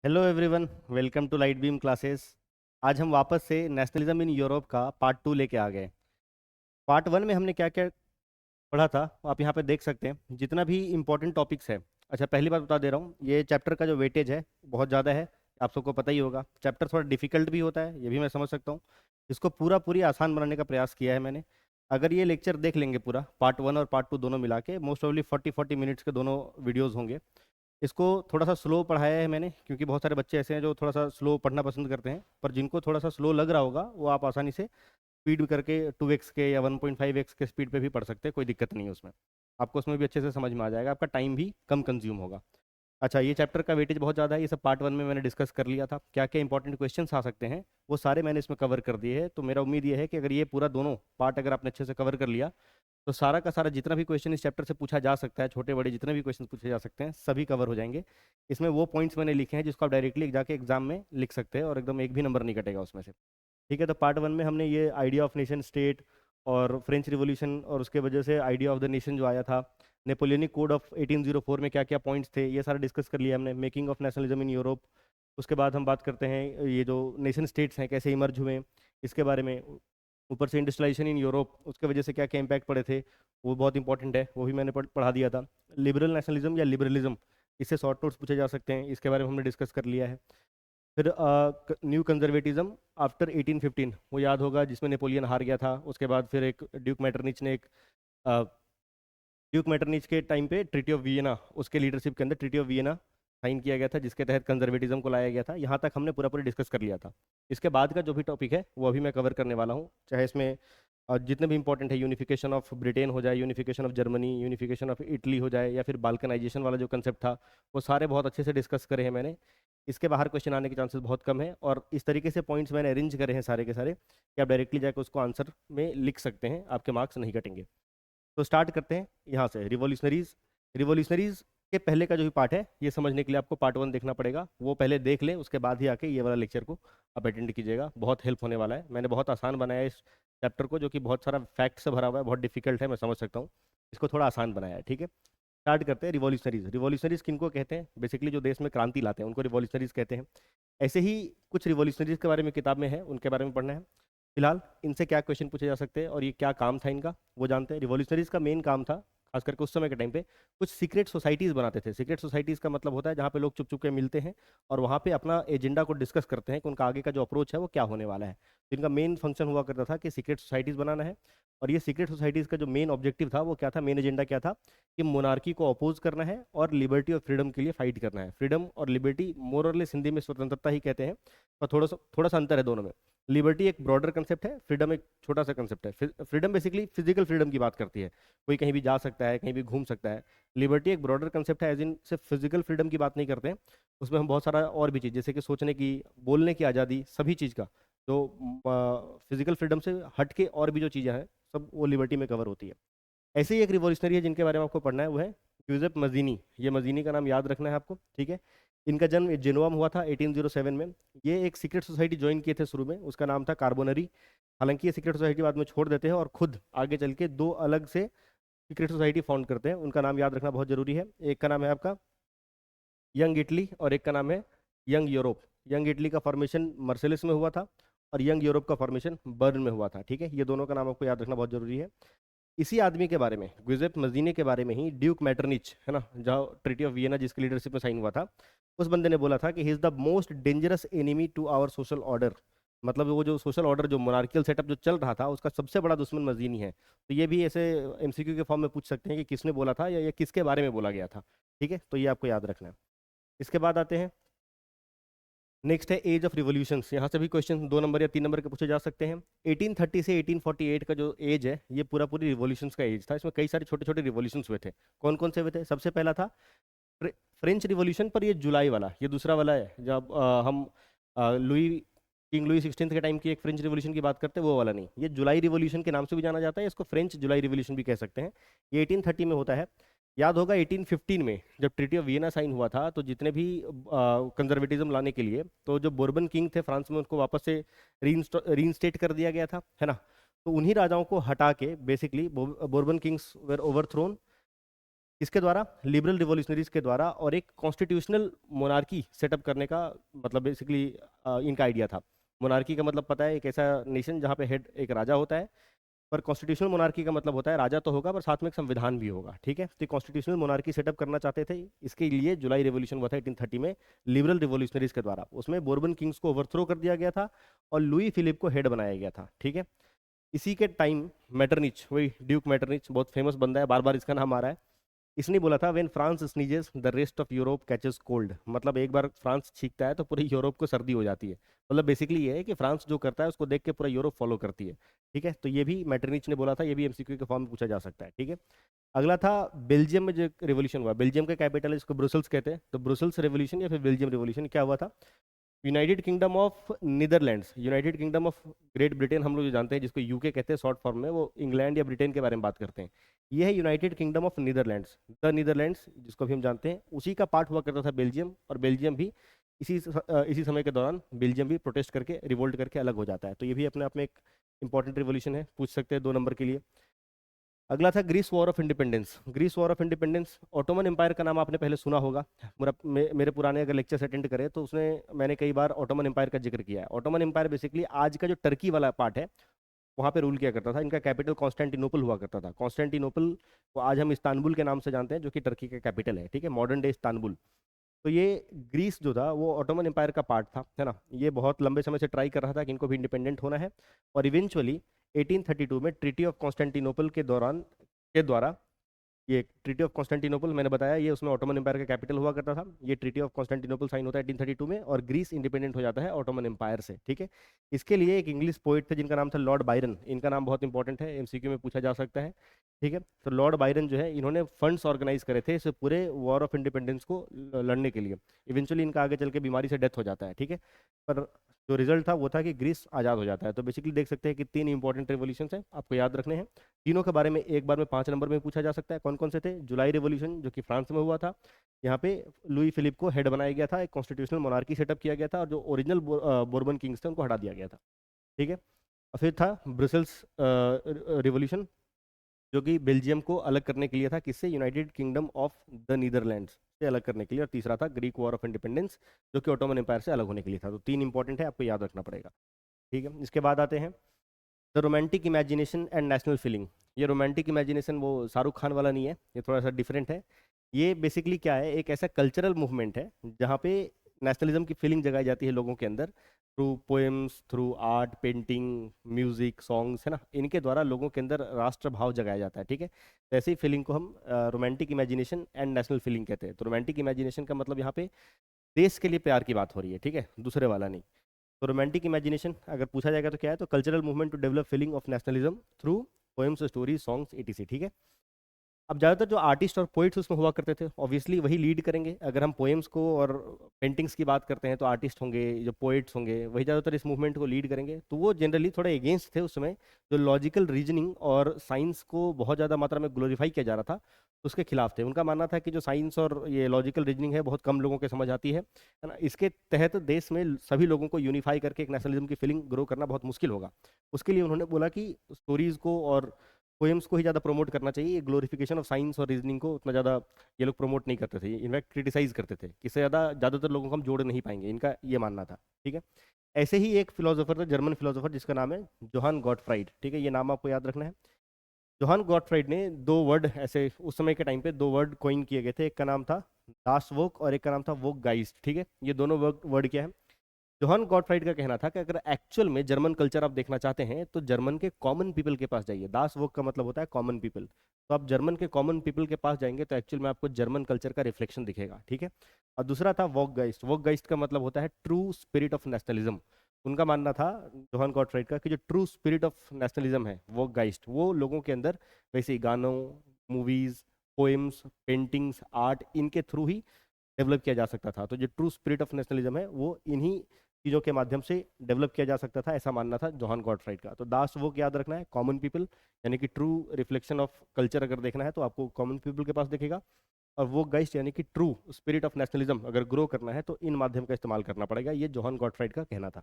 Hello everyone, welcome to Light Beam Classes. आज हम वापस से नेशनलिज्म इन यूरोप का पार्ट 2 लेके आ गए। पार्ट 1 में हमने क्या क्या पढ़ा था वो आप यहाँ पे देख सकते हैं, जितना भी इंपॉर्टेंट टॉपिक्स है। अच्छा, पहली बात बता दे रहा हूँ, ये चैप्टर का जो वेटेज है बहुत ज़्यादा है। आप सबको पता ही होगा, चैप्टर थोड़ा डिफिकल्ट भी होता है, ये भी मैं समझ सकता हूँ। इसको पूरा पूरी आसान बनाने का प्रयास किया है मैंने। अगर ये लेक्चर देख लेंगे पूरा, पार्ट 1 और पार्ट 2 दोनों मिला के, मोस्ट प्रोबेबली 40-40 मिनट्स के दोनों वीडियोज़ होंगे। इसको थोड़ा सा स्लो पढ़ाया है मैंने, क्योंकि बहुत सारे बच्चे ऐसे हैं जो थोड़ा सा स्लो पढ़ना पसंद करते हैं, पर जिनको थोड़ा सा स्लो लग रहा होगा वो आप आसानी से स्पीड करके 2x के या 1.5x के स्पीड पे भी पढ़ सकते हैं, कोई दिक्कत नहीं है उसमें। आपको उसमें भी अच्छे से समझ में आ जाएगा, आपका टाइम भी कम कंज्यूम होगा। अच्छा, ये चैप्टर का वेटेज बहुत ज़्यादा है, ये सब पार्ट 1 में मैंने डिस्कस कर लिया था। क्या क्या इंपॉर्टेंट क्वेश्चंस आ सकते हैं वो सारे मैंने इसमें कवर कर दिए हैं। तो मेरा उम्मीद ये है कि अगर ये पूरा दोनों पार्ट अगर आपने अच्छे से कवर कर लिया, तो सारा का सारा जितना भी क्वेश्चन इस चैप्टर से पूछा जा सकता है, छोटे बड़े जितने भी क्वेश्चन पूछे जा सकते हैं, सभी कवर हो जाएंगे। इसमें वो पॉइंट्स मैंने लिखे हैं जिसको आप डायरेक्टली जाके एग्जाम में लिख सकते हैं और एकदम एक भी नंबर नहीं कटेगा उसमें से। ठीक है, तो पार्ट 1 में हमने ये आइडिया ऑफ नेशन स्टेट और फ्रेंच रिवॉल्यूशन और उसके वजह से आइडिया ऑफ द नेशन जो आया था, नेपोलियनिक कोड ऑफ 1804 में क्या क्या पॉइंट्स थे, ये सारा डिस्कस कर लिया हमने। Making of nationalism in Europe, उसके बाद हम बात करते हैं ये जो नेशन स्टेट्स हैं कैसे इमर्ज हुए, इसके बारे में। ऊपर से इंडस्ट्रियलाइजेशन इन यूरोप, उसके वजह से क्या क्या इम्पैक्ट पड़े थे, वो बहुत इंपॉर्टेंट है, वो भी मैंने पढ़ा दिया था। लिबरल नेशनलिज्म या लिबरलिज्म, इससे शॉर्ट नोट्स पूछे जा सकते हैं, इसके बारे में हमने डिस्कस कर लिया है। फिर न्यू कंजर्वेटिज्म आफ्टर 1815, वो याद होगा, जिसमें नेपोलियन हार गया था। उसके बाद फिर एक ड्यूक मैटरनिच ने एक ड्यूक मैटरनिच के टाइम पे ट्रीटी ऑफ वियना, उसके लीडरशिप के अंदर ट्रीटी ऑफ वियना साइन किया गया था, जिसके तहत कंजर्वेटिज्म को लाया गया था। यहाँ तक हमने पूरा पूरा डिस्कस कर लिया था। इसके बाद का जो भी टॉपिक है वो अभी मैं कवर करने वाला हूँ, चाहे इसमें जितने भी इंपॉर्टेंट है, यूनिफिकेशन ऑफ ब्रिटेन हो जाए, unification of Germany, unification of Italy हो जाए, या फिर बाल्कनाइजेशन वाला जो कंसेप्ट था, वो सारे बहुत अच्छे से डिस्कस करे हैं मैंने। इसके बाहर क्वेश्चन आने के चांसेस बहुत कम है, और इस तरीके से पॉइंट्स मैंने अरेंज करे हैं सारे के सारे कि आप डायरेक्टली जाकर उसको आंसर में लिख सकते हैं, आपके मार्क्स नहीं कटेंगे। तो स्टार्ट करते हैं यहाँ से, रिवॉल्यूशनरीज। रिवॉल्यूशनरीज के पहले का जो भी पार्ट है, ये समझने के लिए आपको पार्ट 1 देखना पड़ेगा, वो पहले देख लें, उसके बाद ही आके ये वाला लेक्चर को आप अटेंड कीजिएगा। बहुत हेल्प होने वाला है, मैंने बहुत आसान बनाया है इस चैप्टर को, जो कि बहुत सारा फैक्ट से भरा हुआ है, बहुत डिफिकल्ट है, मैं समझ सकता हूँ। इसको थोड़ा आसान बनाया है, ठीक है। स्टार्ट करते हैं। रिवॉल्यूशनरीज, रिवॉल्यूशनरीज किनको कहते हैं? बेसिकली जो देश में क्रांति लाते हैं उनको रिवॉल्यूशनरीज कहते हैं। ऐसे ही कुछ रिवॉल्यूशनरीज के बारे में किताब में है, उनके बारे में पढ़ना है। फिलहाल इनसे क्या क्वेश्चन पूछे जा सकते हैं और ये क्या काम था इनका, वो जानते हैं। रिवॉल्यूशनरीज का मेन काम था, खास करके उस समय के टाइम पे, कुछ सीक्रेट सोसाइटीज बनाते थे। सीक्रेट सोसाइटीज का मतलब होता है जहाँ पे लोग चुप चुप के मिलते हैं और वहाँ पे अपना एजेंडा को डिस्कस करते हैं कि उनका आगे का जो अप्रोच है वो क्या होने वाला है। तो इनका मेन फंक्शन हुआ करता था कि सीक्रेट सोसाइटीज बनाना है। और ये सीक्रेट सोसाइटीज का जो मेन ऑब्जेक्टिव था वो क्या था, मेन एजेंडा क्या था, कि मोनार्की को अपोज करना है और लिबर्टी और फ्रीडम के लिए फाइट करना है। फ्रीडम और लिबर्टी मोर और लेस हिंदी में स्वतंत्रता ही कहते हैं, पर थोड़ा सा अंतर है दोनों में। लिबर्टी एक ब्रॉडर कंसेप्ट है, फ्रीडम एक छोटा सा कंसेप्ट है। फ्रीडम बेसिकली फिजिकल फ्रीडम की बात करती है, कोई कहीं भी जा सकता है, कहीं भी घूम सकता है। लिबर्टी एक ब्रॉडर कंसेप्ट है, एज इन सिर्फ फिजिकल फ्रीडम की बात नहीं करते हैं, उसमें हम बहुत सारा और भी चीज़, जैसे कि सोचने की, बोलने की आज़ादी, सभी चीज़ का जो फिजिकल फ्रीडम से हट के और भी जो चीज़ें हैं, सब वो लिबर्टी में कवर होती है। ऐसे ही एक रिवॉल्यूशनरी है जिनके बारे में आपको पढ़ना है, वो है यूजेफ मजीनी। ये मजीनी का नाम याद रखना है आपको, ठीक है। इनका जन्म जेनोवा में हुआ था 1807 में। ये एक सीक्रेट सोसाइटी ज्वाइन किए थे शुरू में, उसका नाम था कार्बोनरी। हालांकि ये सीक्रेट सोसाइटी बाद में छोड़ देते हैं और खुद आगे चल के दो अलग से सीक्रेट सोसाइटी फाउंड करते हैं। उनका नाम याद रखना बहुत जरूरी है। एक का नाम है आपका यंग इटली और एक का नाम है यंग यूरोप। यंग इटली का फॉर्मेशन मर्सेलिस में हुआ था और यंग यूरोप का फॉर्मेशन बर्न में हुआ था, ठीक है। ये दोनों का नाम आपको याद रखना बहुत जरूरी है। इसी आदमी के बारे में, गुइजेप मजीने के बारे में ही, ड्यूक मैटरनिच है ना, जहाँ ट्रीटी ऑफ वियना जिसकी लीडरशिप में साइन हुआ था, उस बंदे ने बोला था कि he is the most dangerous enemy to our social order. मतलब वो जो सोशल ऑर्डर, जो मोनार्कियल सेटअप जो चल रहा था, उसका सबसे बड़ा दुश्मन मजीनी है। तो ये भी ऐसे एमसीक्यू के फॉर्म में पूछ सकते हैं कि किसने बोला था या ये किसके बारे में बोला गया था, ठीक है। तो ये आपको याद रखना है। इसके बाद आते हैं, नेक्स्ट है एज ऑफ रिवॉल्यूशंस। यहाँ से भी क्वेश्चन 2 नंबर या 3 नंबर के पूछे जा सकते हैं। 1830 से 1848 का जो एज है, ये पूरा पूरी रिवॉल्यूशंस का एज था। इसमें कई सारे छोटे छोटे रिवॉल्यूशंस हुए थे। कौन कौन से हुए थे? सबसे पहला था फ्रेंच रिवॉल्यूशन, पर ये जुलाई वाला, ये दूसरा वाला है। जब हम लुई किंग लुई 16 के टाइम की एक फ्रेंच रिवॉल्यूशन की बात करते हैं, वो वाला नहीं। ये जुलाई रिवॉल्यूशन के नाम से भी जाना जाता है, इसको फ्रेंच जुलाई रिवॉल्यूशन भी कह सकते हैं। ये 1830 में होता है। याद होगा 1815 में जब ट्रीटी ऑफ वियना साइन हुआ था, तो जितने भी कंजर्वेटिज्म लाने के लिए, तो जो बोर्बन किंग थे फ्रांस में, उनको वापस से रीइंस्टेट कर दिया गया था, है ना। तो उन्हीं राजाओं को हटा के basically Bourbon kings were overthrown इसके द्वारा, लिबरल रिवॉल्यूशनरीज के द्वारा, और एक कॉन्स्टिट्यूशनल मोनार्की सेटअप करने का मतलब बेसिकली इनका आइडिया था। मोनार्की का मतलब पता है, एक ऐसा नेशन जहाँ पे हेड एक राजा होता है, पर कॉन्स्टिट्यूशनल मोनार्की का मतलब होता है राजा तो होगा पर साथ में एक संविधान भी होगा, ठीक है। तो कॉन्स्टिट्यूशनल मोनार्की सेटअप करना चाहते थे, इसके लिए जुलाई रेवोल्यूशन हुआ था 1830 में लिबरल रिवॉल्यूशनरीज के द्वारा। उसमें बोर्बन किंग्स को ओवरथ्रो कर दिया गया था और लुई फिलिप को हेड बनाया गया था, ठीक है। इसी के टाइम मेटरनिच, वही ड्यूक मेटरनिच, बहुत फेमस बंदा है, बार बार इसका नाम आ रहा है। इसने बोला था when France sneezes the rest of Europe catches cold, मतलब एक बार फ्रांस छींकता है तो पूरे यूरोप को सर्दी हो जाती है। मतलब बेसिकली ये है कि फ्रांस जो करता है उसको देख के पूरा यूरोप फॉलो करती है, ठीक है। तो ये भी मेटरनिच ने बोला था, ये भी एमसीक्यू के फॉर्म में पूछा जा सकता है, ठीक है। अगला था बेल्जियम में जो रिवोल्यूशन हुआ, बेल्जियम का कैपिटल है, इसको ब्रुसल्स कहते हैं। तो ब्रुसल्स रेवोल्यूशन या फिर बेल्जियम रिवोल्यूशन क्या हुआ था? United kingdom of Netherlands, United kingdom of great Britain हम लोग जो जानते हैं, जिसको यूके कहते हैं शॉर्ट फॉर्म में, वो इंग्लैंड या ब्रिटेन के बारे में बात करते हैं। ये है United kingdom of Netherlands, the Netherlands जिसको भी हम जानते हैं, उसी का पार्ट हुआ करता था बेल्जियम। और बेल्जियम भी इसी समय के दौरान बेल्जियम भी प्रोटेस्ट करके, रिवोल्ट करके अलग हो जाता है। तो ये भी अपने आप में एक इंपॉर्टेंट रिवोल्यूशन है, पूछ सकते हैं 2 नंबर के लिए। अगला था Greece war of independence. Greece war of independence, Ottoman empire का नाम आपने पहले सुना होगा। मेरे पुराने अगर लेक्चर्स अटेंड करें तो उसमें मैंने कई बार ऑटोमन एम्पायर का जिक्र किया है। ऑटोमन एम्पायर बेसिकली आज का जो टर्की वाला पार्ट है वहाँ पे रूल किया करता था। इनका कैपिटल कॉन्स्टेंटिनोपल हुआ करता था। कॉन्स्टेंटिनोपल को आज हम इस्तांबुल के नाम से जानते हैं, जो कि टर्की का कैपिटल है, ठीक है, मॉडर्न डे इस्तांबुल। तो ये ग्रीस जो था वो ऑटोमन एम्पायर का पार्ट था, है ना। ये बहुत लंबे समय से ट्राई कर रहा था कि इनको भी इंडिपेंडेंट होना है, और इवेंचुअली 1832 में ट्रीटी ऑफ कॉन्स्टेंटिनोपल के द्वारा, ये ट्रीटी ऑफ कॉन्स्टेंटिनोपल मैंने बताया, ये उसमें ऑटोमन एम्पायर का कैपिटल हुआ करता था। ये ट्रीटी ऑफ कॉन्स्टेंटिनोपल साइन होता है 1832 में, और ग्रीस इंडिपेंडेंट हो जाता है ऑटोमन एम्पायर से, ठीक है। इसके लिए एक इंग्लिश पोइट थे जिनका नाम था लॉर्ड बायरन। इनका नाम बहुत इंपॉर्टेंट है, एमसीक्यू में पूछा जा सकता है, ठीक है। तो लॉर्ड बायरन जो है, इन्होंने फंड्स ऑर्गेनाइज करे थे इस पूरे वॉर ऑफ इंडिपेंडेंस को लड़ने के लिए। इवेंचुअली इनका आगे चल के बीमारी से डेथ हो जाता है, ठीक है। पर जो रिजल्ट था वो था कि ग्रीस आज़ाद हो जाता है। तो बेसिकली देख सकते हैं कि 3 इंपॉर्टेंट रेवोल्यूशन हैं, आपको याद रखने हैं। तीनों के बारे में एक बार में 5 नंबर में पूछा जा सकता है। कौन कौन से थे? जुलाई रेवोल्यूशन जो कि फ्रांस में हुआ था, यहाँ पे लुई फिलिप को हेड बनाया गया था, एक कॉन्स्टिट्यूशनल मोनार्की सेटअप किया गया था, और जो ओरिजिनल बोर्बन किंग्स थे उनको हटा दिया गया था, ठीक है। और फिर था ब्रुसेल्स रिवोल्यूशन, जो कि बेल्जियम को अलग करने के लिए था, किससे? United kingdom of the Netherlands से अलग करने के लिए। और तीसरा था ग्रीक वॉर ऑफ इंडिपेंडेंस, जो कि ऑटोमन एम्पायर से अलग होने के लिए था। तो 3 इंपॉर्टेंट है, आपको याद रखना पड़ेगा, ठीक है। इसके बाद आते हैं the romantic imagination and national feeling. ये रोमांटिक इमेजिनेशन वो शाहरुख खान वाला नहीं है, ये थोड़ा सा डिफरेंट है। ये बेसिकली क्या है, एक ऐसा कल्चरल मूवमेंट है जहाँ पे नेशनलिज्म की फीलिंग जगाई जाती है लोगों के अंदर, through poems, through art, painting, music, songs, है ना। इनके द्वारा लोगों के अंदर राष्ट्र भाव जगाया जाता है, ठीक है। तो ऐसी फीलिंग को हम romantic imagination and national feeling कहते हैं। तो रोमांटिक इमेजिनेशन का मतलब यहाँ पे देश के लिए प्यार की बात हो रही है, ठीक है, दूसरे वाला नहीं। तो रोमांटिक इमेजिनेशन अगर पूछा जाएगा तो क्या है? तो cultural movement to develop feeling of nationalism through poems, stories, songs, etc, ठीक है। अब ज़्यादातर जो आर्टिस्ट और पोइट्स उसमें हुआ करते थे, ऑब्वियसली वही लीड करेंगे। अगर हम पोएम्स को और पेंटिंग्स की बात करते हैं तो आर्टिस्ट होंगे, जो पोइट्स होंगे, वही ज़्यादातर इस मूवमेंट को लीड करेंगे। तो वो जनरली थोड़े अगेंस्ट थे उस समय, जो लॉजिकल रीजनिंग और साइंस को बहुत ज़्यादा मात्रा में ग्लोरीफाई किया जा रहा था, उसके खिलाफ थे। उनका मानना था कि जो साइंस और ये लॉजिकल रीजनिंग है बहुत कम लोगों के समझ आती है ना। इसके तहत देश में सभी लोगों को यूनिफाई करके एक नेशनलिज्म की फीलिंग ग्रो करना बहुत मुश्किल होगा। उसके लिए उन्होंने बोला कि स्टोरीज को और पोएम्स को ही ज़्यादा प्रमोट करना चाहिए। ग्लोरिफिकेशन ऑफ साइंस और रीजनिंग को उतना ज़्यादा ये लोग प्रमोट नहीं करते थे, इनफैक्ट क्रिटिसाइज करते थे, इससे ज़्यादातर लोगों को हम जोड़ नहीं पाएंगे, इनका ये मानना था, ठीक है। ऐसे ही एक फिलोसोफर था, जर्मन फिलोसोफर, जिसका नाम है जोहान गॉटफ्राइड, ठीक है, ये नाम आपको याद रखना है। जोहान गॉटफ्राइड ने 2 वर्ड ऐसे उस समय के टाइम पे 2 वर्ड कॉइन किए गए थे। एक का नाम था दास वोक और एक का नाम था वोक गाइस्ट, ठीक है। ये दोनों वर्ड वर्ड क्या है? जोहान गॉटफ्राइड का कहना था कि अगर एक्चुअल में जर्मन कल्चर आप देखना चाहते हैं तो जर्मन के कॉमन पीपल के पास जाइए। दास वोक का मतलब होता है कॉमन पीपल। तो आप जर्मन के कॉमन पीपल के पास जाएंगे तो एक्चुअल में आपको जर्मन कल्चर का रिफ्लेक्शन दिखेगा, ठीक है। और दूसरा था वोक गाइस्ट। वोक गाइस्ट का मतलब होता है ट्रू स्पिरिट ऑफ नेशनलिज्म। उनका मानना था, जोहान गॉटफ्राइड का, कि जो ट्रू स्पिरिट ऑफ नेशनलिज्म है वोक गाइस्ट, वो लोगों के अंदर वैसे ही गानों, मूवीज, पोएम्स, पेंटिंग्स, आर्ट, इनके थ्रू ही डेवलप किया जा सकता था। तो जो ट्रू स्पिरिट ऑफ नेशनलिज्म है वो इन्हीं चीज़ों के माध्यम से डेवलप किया जा सकता था, ऐसा मानना था जोहान गॉटफ्राइड का। तो दास वो याद रखना है, कॉमन पीपल, यानी कि ट्रू रिफ्लेक्शन ऑफ कल्चर अगर देखना है तो आपको कॉमन पीपल के पास दिखेगा। और वो गाइस्ट यानी कि ट्रू स्पिरिट ऑफ नेशनलिज्म अगर ग्रो करना है तो इन माध्यम का इस्तेमाल करना पड़ेगा, ये जोहान गॉटफ्राइड का कहना था,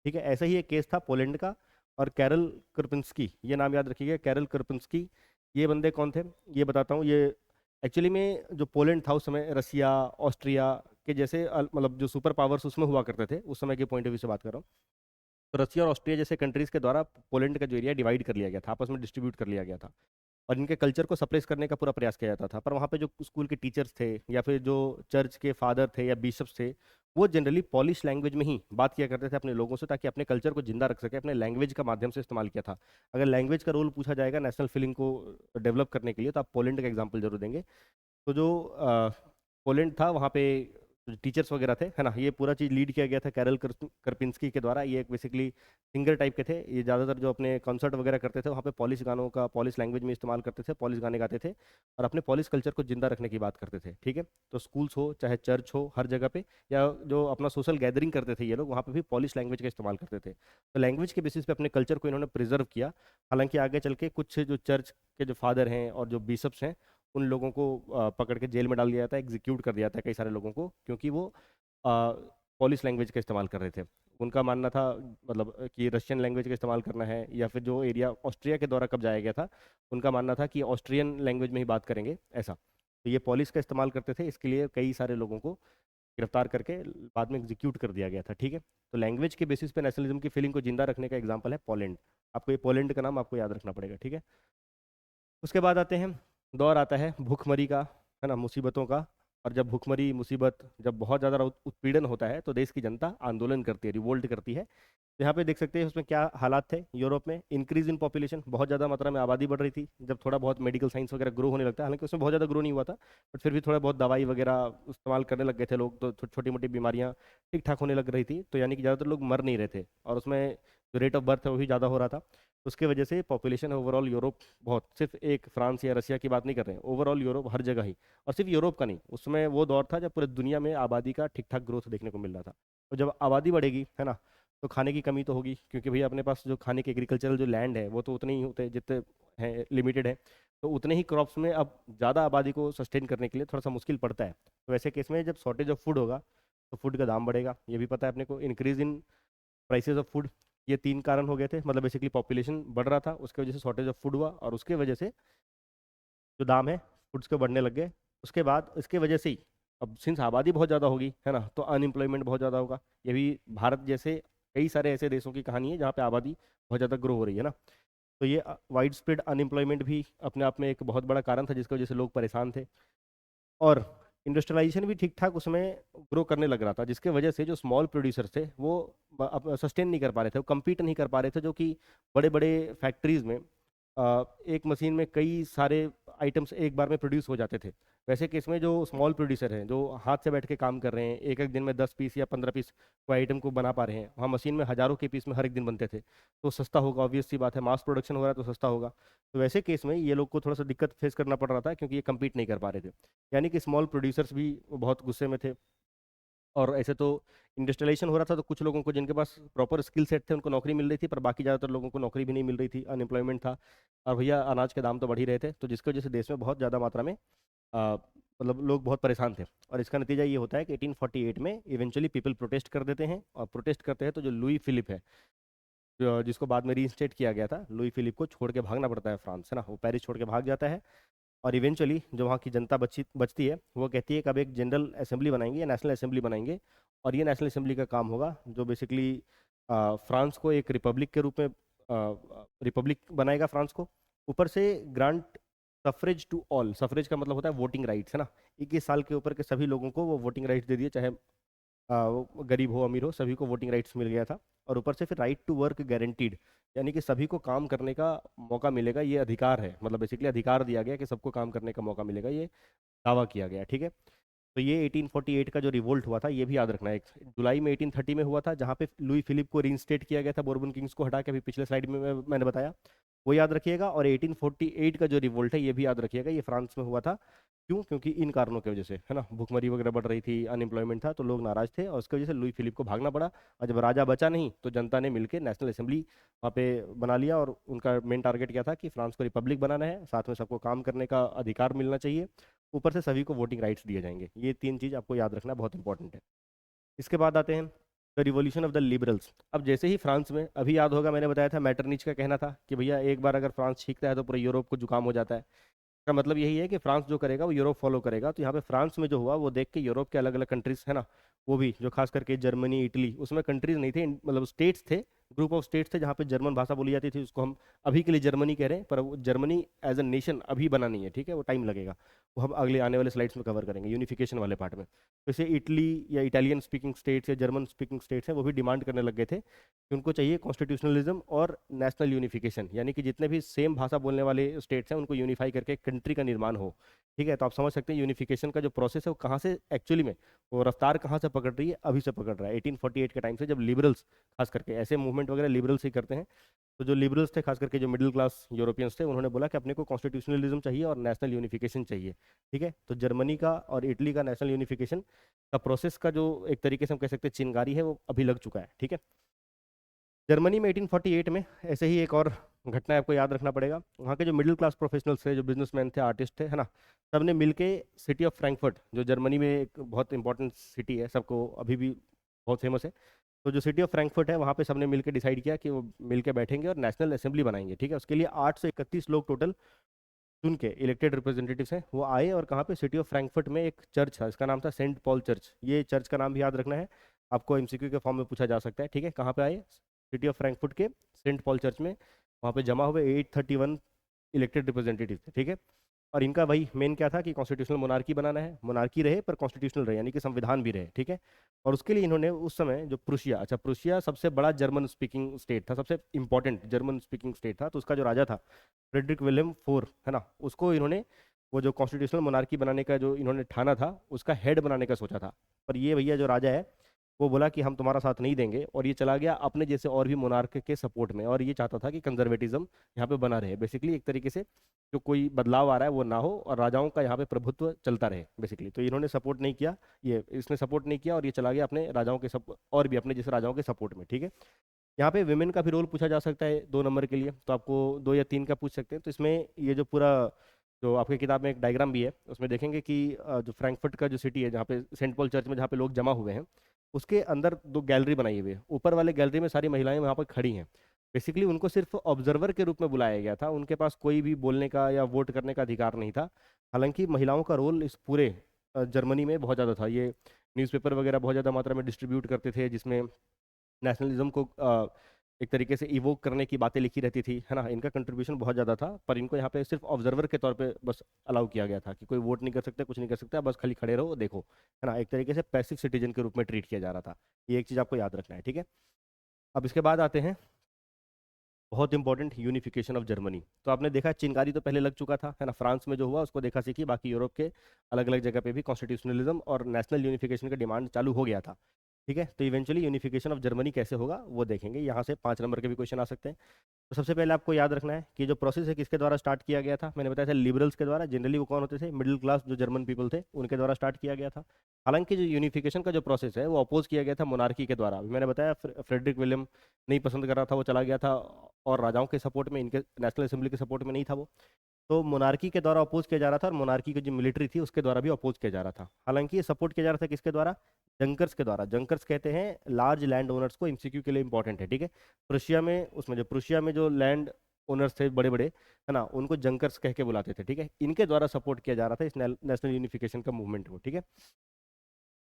ठीक है। ऐसा ही एक केस था पोलैंड का, और कैरल कर्पिंस्की, ये नाम याद रखिएगा, कैरल कर्पिंस्की। ये बंदे कौन थे ये बताता हूँ। ये एक्चुअली में जो पोलैंड था उस समय रसिया, ऑस्ट्रिया के जैसे मतलब जो सुपर पावर्स उसमें हुआ करते थे, उस समय के पॉइंट ऑफ व्यू से बात कर रहा हूँ। तो रसिया और ऑस्ट्रिया जैसे कंट्रीज के द्वारा पोलैंड का जो एरिया डिवाइड कर लिया गया था, आपस में डिस्ट्रीब्यूट कर लिया गया था, और इनके कल्चर को सप्रेस करने का पूरा प्रयास किया जाता था। पर वहाँ पे जो स्कूल के टीचर्स थे या फिर जो चर्च के फादर थे या बिशप्स थे, वो जनरली पॉलिश लैंग्वेज में ही बात किया करते थे अपने लोगों से, ताकि अपने कल्चर को जिंदा रख सके, अपने लैंग्वेज का माध्यम से इस्तेमाल किया था। अगर लैंग्वेज का रोल पूछा जाएगा नेशनल फीलिंग को डेवलप करने के लिए, तो आप पोलैंड का एग्जाम्पल जरूर देंगे। तो जो पोलैंड था वहाँ पे टीचर्स वगैरह थे, है ना, ये पूरा चीज़ लीड किया गया था कैरल करपिंस्की के द्वारा। ये एक बेसिकली सिंगर टाइप के थे। ये ज़्यादातर जो अपने कॉन्सर्ट वगैरह करते थे वहाँ पे पॉलिश गानों का पॉलिश लैंग्वेज में इस्तेमाल करते थे, पॉलिश गाने गाते थे और अपने पॉलिश कल्चर को जिंदा रखने की बात करते थे। ठीक है, तो स्कूल्स हो चाहे चर्च हो, हर जगह पे, या जो अपना सोशल गैदरिंग करते थे ये लोग, वहाँ पे भी पॉलिश लैंग्वेज का इस्तेमाल करते थे। तो लैंग्वेज के बेसिस पे अपने कल्चर को इन्होंने प्रिजर्व किया। हालांकि आगे चल के कुछ जो चर्च के जो फादर हैं और जो बिशप्स हैं, उन लोगों को पकड़ के जेल में डाल दिया जाता है, एग्जीक्यूट कर दिया जाता है कई सारे लोगों को, क्योंकि वो पॉलिश लैंग्वेज का इस्तेमाल कर रहे थे। उनका मानना था मतलब कि रशियन लैंग्वेज का इस्तेमाल करना है, या फिर जो एरिया ऑस्ट्रिया के द्वारा कब जाया गया था, उनका मानना था कि ऑस्ट्रियन लैंग्वेज में ही बात करेंगे, ऐसा। तो ये पॉलिश का इस्तेमाल करते थे, इसके लिए कई सारे लोगों को गिरफ्तार करके बाद में एग्जीक्यूट कर दिया गया था। ठीक है, तो लैंग्वेज के बेसिस पे नेशनलिज्म की फीलिंग को जिंदा रखने का एग्जाम्पल है पोलैंड। आपको ये पोलैंड का नाम आपको याद रखना पड़ेगा। ठीक है, उसके बाद आते हैं, दौर आता है भूखमरी का, है ना, मुसीबतों का। और जब भूखमरी मुसीबत, जब बहुत ज़्यादा उत्पीड़न होता है, तो देश की जनता आंदोलन करती है, रिवोल्ट करती है। तो यहाँ पे देख सकते हैं उसमें क्या हालात थे यूरोप में। इंक्रीज इन पॉपुलेशन, बहुत ज़्यादा मात्रा में आबादी बढ़ रही थी। जब थोड़ा बहुत मेडिकल साइंस वगैरह ग्रो होने लगता है, हालांकि उसमें बहुत ज़्यादा ग्रो नहीं हुआ था, बट फिर भी थोड़ा बहुत दवाई वगैरह इस्तेमाल करने लग गए थे लोग, तो छोटी मोटी बीमारियाँ ठीक ठाक होने लग रही थी। तो यानी कि ज़्यादातर लोग मर नहीं रहे थे, और उसमें जो रेट ऑफ बर्थ है वो भी ज़्यादा हो रहा था। उसके वजह से पॉपुलेशन ओवरऑल यूरोप, बहुत, सिर्फ एक फ्रांस या रसिया की बात नहीं कर रहे हैं, ओवरऑल यूरोप हर जगह ही। और सिर्फ यूरोप का नहीं, उसमें वो दौर था जब पूरे दुनिया में आबादी का ठीक ठाक ग्रोथ देखने को मिल रहा था। तो जब आबादी बढ़ेगी, है ना, तो खाने की कमी तो होगी, क्योंकि भैया अपने पास जो खाने के एग्रीकल्चरल जो लैंड है वो तो उतने ही होते जितने हैं, लिमिटेड है। तो उतने ही क्रॉप्स में अब ज़्यादा आबादी को सस्टेन करने के लिए थोड़ा सा मुश्किल पड़ता है। तो वैसे केस में जब शॉर्टेज ऑफ फूड होगा, तो फूड का दाम बढ़ेगा, ये भी पता है अपने को। Increase in prices of food, ये तीन कारण हो गए थे। मतलब बेसिकली पॉपुलेशन बढ़ रहा था, उसके वजह से शॉर्टेज ऑफ फूड हुआ, और उसके वजह से जो दाम है फूड्स के बढ़ने लग गए। उसके बाद इसके वजह से ही, अब सिंस आबादी बहुत ज़्यादा होगी, है ना, तो अनएम्प्लॉयमेंट बहुत ज़्यादा होगा। ये भी भारत जैसे कई सारे ऐसे देशों की कहानी है जहाँ पे आबादी बहुत ज़्यादा ग्रो हो रही है ना। तो ये वाइड स्प्रेड अनएम्प्लॉयमेंट भी अपने आप में एक बहुत बड़ा कारण था, जिसकी वजह से लोग परेशान थे। और इंडस्ट्रियलाइजेशन भी ठीक ठाक उसमें ग्रो करने लग रहा था, जिसके वजह से जो स्मॉल प्रोड्यूसर्स थे वो सस्टेन नहीं कर पा रहे थे, वो कम्पीट नहीं कर पा रहे थे, जो कि बड़े बड़े फैक्ट्रीज में एक मशीन में कई सारे आइटम्स एक बार में प्रोड्यूस हो जाते थे। वैसे केस में जो स्मॉल प्रोड्यूसर हैं, जो हाथ से बैठ के काम कर रहे हैं, एक एक दिन में 10 पीस या 15 पीस कोई आइटम को बना पा रहे हैं, वहाँ मशीन में हजारों के पीस में हर एक दिन बनते थे, तो सस्ता होगा, ऑब्वियस सी बात है, मास प्रोडक्शन हो रहा है तो सस्ता होगा। तो वैसे केस में ये लोग को थोड़ा सा दिक्कत फेस करना पड़ रहा था, क्योंकि ये कम्पीट नहीं कर पा रहे थे। यानी कि स्मॉल प्रोड्यूसर्स भी बहुत गुस्से में थे। और ऐसे तो इंडस्ट्रियलाइजेशन हो रहा था, तो कुछ लोगों को जिनके पास प्रॉपर स्किल सेट थे उनको नौकरी मिल रही थी, पर बाकी ज़्यादातर लोगों को नौकरी भी नहीं मिल रही थी, अनएम्प्लॉयमेंट था। और भैया अनाज के दाम तो बढ़ ही रहे थे, तो जिसकी वजह से देश में बहुत ज़्यादा मात्रा में मतलब लोग बहुत परेशान थे। और इसका नतीजा ये होता है कि 1848 में इवेंचुअली पीपल प्रोटेस्ट कर देते हैं, और प्रोटेस्ट करते हैं तो जो लुई फिलिप है, जिसको बाद में रीइंस्टेट किया गया था, लुई फिलिप को छोड़ के भागना पड़ता है फ्रांस, है ना, वो पेरिस छोड़ के भाग जाता है। और इवेंचुअली जो वहाँ की जनता बचती है, वो कहती है कि अब एक जनरल असेंबली बनाएंगे या नेशनल असेंबली बनाएंगे, और ये नेशनल असेंबली का काम होगा जो बेसिकली फ्रांस को एक रिपब्लिक के रूप में रिपब्लिक बनाएगा फ्रांस को। ऊपर से grant suffrage to all, suffrage का मतलब होता है वोटिंग राइट्स, है ना, 21 साल के ऊपर के सभी लोगों को वो वोटिंग राइट्स दे दिए, चाहे वो गरीब हो अमीर हो, सभी को वोटिंग राइट्स मिल गया था। और ऊपर से फिर राइट टू वर्क गारंटीड, यानी कि सभी को काम करने का मौका मिलेगा, ये अधिकार है, मतलब बेसिकली अधिकार दिया गया कि सबको काम करने का मौका मिलेगा, ये दावा किया गया। ठीक है, तो ये 1848 का जो रिवोल्ट हुआ था, ये भी याद रखना है। एक जुलाई में 1830 में हुआ था, जहाँ पे लुई फिलिप को रीइंस्टेट किया गया था, बोर्बन किंग्स को हटा के, अभी पिछले स्लाइड में मैंने बताया, वो याद रखिएगा। और 1848 का जो रिवोल्ट है ये भी याद रखिएगा, ये फ्रांस में हुआ था। क्यों? क्योंकि इन कारणों की वजह से, है ना, भूखमरी वगैरह बढ़ रही थी, अनएम्प्लॉयमेंट था, तो लोग नाराज थे, और उसकी वजह से लुई फिलिप को भागना पड़ा। और जब राजा बचा नहीं, तो जनता ने मिलकर नेशनल असेंबली वहाँ पे बना लिया, और उनका मेन टारगेट क्या था कि फ्रांस को रिपब्लिक बनाना है, साथ में सबको काम करने का अधिकार मिलना चाहिए, ऊपर से सभी को वोटिंग राइट्स दिए जाएंगे। ये तीन चीज़ आपको याद रखना बहुत इंपॉर्टेंट है। इसके बाद आते हैं the revolution of the liberals. अब जैसे ही फ्रांस में, अभी याद होगा मैंने बताया था, मैटरनिच का कहना था कि भैया एक बार अगर फ्रांस छींकता है तो पूरे यूरोप को जुकाम हो जाता है। का मतलब यही है कि फ्रांस जो करेगा वो यूरोप फॉलो करेगा। तो यहाँ पे फ्रांस में जो हुआ वो देख के यूरोप के अलग अलग कंट्रीज है ना, वो भी जो खास करके जर्मनी इटली, उसमें कंट्रीज नहीं थे, मतलब स्टेट्स थे, ग्रुप ऑफ स्टेट्स थे जहाँ पे जर्मन भाषा बोली जाती थी। उसको हम अभी के लिए जर्मनी कह रहे हैं, पर वो जर्मनी एज अ नेशन अभी बना नहीं है, ठीक है, वो टाइम लगेगा। वो हम अगले आने वाले स्लाइड्स में कवर करेंगे यूनिफिकेशन वाले पार्ट में। तो इसे इटली या इटालियन स्पीकिंग स्टेट्स या जर्मन स्पीकिंग स्टेट्स हैं वो भी डिमांड करने लग गए थे कि उनको चाहिए कॉन्स्टिट्यूशनलिज्म और नेशनल यूनिफिकेशन, यानी कि जितने भी सेम भाषा बोलने वाले स्टेट्स हैं उनको यूनिफाई करके कंट्री का निर्माण हो। ठीक है, तो आप समझ सकते हैं यूनिफिकेशन का जो प्रोसेस है वो कहाँ से एक्चुअली में, वो रफ्तार कहाँ से पकड़ रही है, अभी से पकड़ रहा है 1848 के टाइम से, जब लिबरल्स, खास करके ऐसे मूवमेंट वगैरह लिबरल्स ही करते हैं। तो जो लिबरल्स थे, खास करके जो मिडिल क्लास यूरोपियंस थे, उन्होंने बोला कि अपने को कॉन्स्टिट्यूशनलिज्म चाहिए और नेशनल यूनिफिकेशन चाहिए। ठीक है, तो जर्मनी का और इटली का नेशनल यूनिफिकेशन का प्रोसेस का जो एक तरीके से हम कह सकते हैं चिंगारी है, वो अभी लग चुका है। ठीक है, जर्मनी में 1848 में ऐसे ही एक और घटना है, आपको याद रखना पड़ेगा। वहाँ के जो मिडिल क्लास प्रोफेशनल्स थे, जो बिजनेसमैन थे, आर्टिस्ट थे, है ना, सबने मिलके सिटी ऑफ फ्रैंकफर्ट, जो जर्मनी में एक बहुत इंपॉर्टेंट सिटी है, सबको अभी भी बहुत फेमस है, तो जो सिटी ऑफ फ्रैंकफर्ट है वहाँ पे सबने मिलकर डिसाइड किया कि वो मिलके बैठेंगे और नेशनल असेंबली बनाएंगे। ठीक है, उसके लिए 831 लोग टोटल चुन के इलेक्टेड रिप्रेजेंटेटिव्स हैं, वो आए और कहाँ पे, सिटी ऑफ फ्रैंकफर्ट में एक चर्च है, इसका नाम था सेंट पॉल चर्च। ये चर्च का नाम भी याद रखना है, आपको एमसीक्यू के फॉर्म में पूछा जा सकता है। ठीक है, कहाँ पे आए, सिटी ऑफ फ्रैंकफर्ट के सेंट पॉल चर्च में, वहाँ पे जमा हुए 831 इलेक्टेड रिप्रेजेंटेटिव थे। ठीक है, और इनका वही मेन क्या था कि कॉन्स्टिट्यूशनल मोनार्की बनाना है, मोनार्की रहे पर कॉन्स्टिट्यूशनल रहे, यानी कि संविधान भी रहे। ठीक है, और उसके लिए इन्होंने उस समय जो प्रुशिया, अच्छा प्रुशिया सबसे बड़ा जर्मन स्पीकिंग स्टेट था, सबसे इंपॉर्टेंट जर्मन स्पीकिंग स्टेट था, तो उसका जो राजा था फ्रेडरिक विलियम फोर, है ना, उसको इन्होंने वो जो कॉन्स्टिट्यूशनल मोनार्की बनाने का जो इन्होंने ठाना था, उसका हेड बनाने का सोचा था। पर ये भैया जो राजा है वो बोला कि हम तुम्हारा साथ नहीं देंगे, और ये चला गया अपने जैसे और भी मोनार्क के सपोर्ट में, और ये चाहता था कि कंजर्वेटिज्म यहाँ पे बना रहे, बेसिकली एक तरीके से जो कोई बदलाव आ रहा है वो ना हो और राजाओं का यहाँ पे प्रभुत्व चलता रहे बेसिकली। तो इन्होंने सपोर्ट नहीं किया, ये इसने सपोर्ट नहीं किया, और ये चला गया अपने राजाओं के और भी अपने जैसे राजाओं के सपोर्ट में। ठीक है, यहाँ पे विमेन का भी रोल पूछा जा सकता है 2 नंबर के लिए, तो आपको 2 या 3 का पूछ सकते हैं। तो इसमें ये जो पूरा, जो आपकी किताब में एक डायग्राम भी है, उसमें देखेंगे कि जो फ्रैंकफर्ट का जो सिटी है, जहाँ पे सेंट पॉल चर्च में जहाँ पे लोग जमा हुए हैं, उसके अंदर 2 गैलरी बनाई हुई है। ऊपर वाले गैलरी में सारी महिलाएं वहाँ पर खड़ी हैं। बेसिकली उनको सिर्फ ऑब्जर्वर के रूप में बुलाया गया था, उनके पास कोई भी बोलने का या वोट करने का अधिकार नहीं था। हालांकि महिलाओं का रोल इस पूरे जर्मनी में बहुत ज़्यादा था। ये न्यूज़पेपर वगैरह बहुत ज़्यादा मात्रा में डिस्ट्रीब्यूट करते थे, जिसमें नेशनलिज्म को एक तरीके से इवोक करने की बातें लिखी रहती थी, है ना, इनका कंट्रीब्यूशन बहुत ज़्यादा था। पर इनको यहाँ पे सिर्फ ऑब्जर्वर के तौर पे बस अलाउ किया गया था कि कोई वोट नहीं कर सकते, कुछ नहीं कर सकते, आप बस खाली खड़े रहो देखो, है ना, एक तरीके से पैसिव सिटीजन के रूप में ट्रीट किया जा रहा था। ये एक चीज़ आपको याद रखना है। ठीक है, अब इसके बाद आते हैं बहुत इंपॉर्टेंट, यूनिफिकेशन ऑफ जर्मनी। तो आपने देखा चिंगारी तो पहले लग चुका था, है ना, फ्रांस में जो हुआ उसको देखा सीखी, बाकी यूरोप के अलग अलग जगह पे भी कॉन्स्टिट्यूशनलिज्म और नेशनल यूनिफिकेशन का डिमांड चालू हो गया था। ठीक है, तो इवेंचुअली यूनिफिकेशन ऑफ जर्मनी कैसे होगा वो देखेंगे। यहाँ से 5 नंबर के भी क्वेश्चन आ सकते हैं। तो सबसे पहले आपको याद रखना है कि जो प्रोसेस है किसके द्वारा स्टार्ट किया गया था। मैंने बताया था लिबरल्स के द्वारा। जनरली वो कौन होते थे, मिडिल क्लास जो जर्मन पीपल थे, उनके द्वारा स्टार्ट किया गया था। हालांकि जो यूनिफिकेशन का जो प्रोसेस है वो अपोज किया गया था मोनार्की के द्वारा। अभी मैंने बताया फ्रेडरिक विलियम नहीं पसंद कर रहा था, वो चला गया था, और राजाओं के सपोर्ट में, इनके नेशनल असेंबली के सपोर्ट में नहीं था वो। तो मोनार्की के द्वारा अपोज किया जा रहा था, और मोनार्की की जो मिलिट्री थी उसके द्वारा भी अपोज किया जा रहा था। हालांकि ये सपोर्ट किया जा रहा था किसके द्वारा, जंकर्स के द्वारा। जंकर्स कहते हैं लार्ज लैंड ओनर्स को, एमसीक्यू के लिए इंपॉर्टेंट है। ठीक है, प्रुशिया में, उसमें जो प्रुशिया में जो लैंड ओनर्स थे बड़े बड़े, है ना, उनको जंकर्स कह के बुलाते थे। ठीक है, इनके द्वारा सपोर्ट किया जा रहा था इस नेशनल यूनिफिकेशन का मूवमेंट को। ठीक है,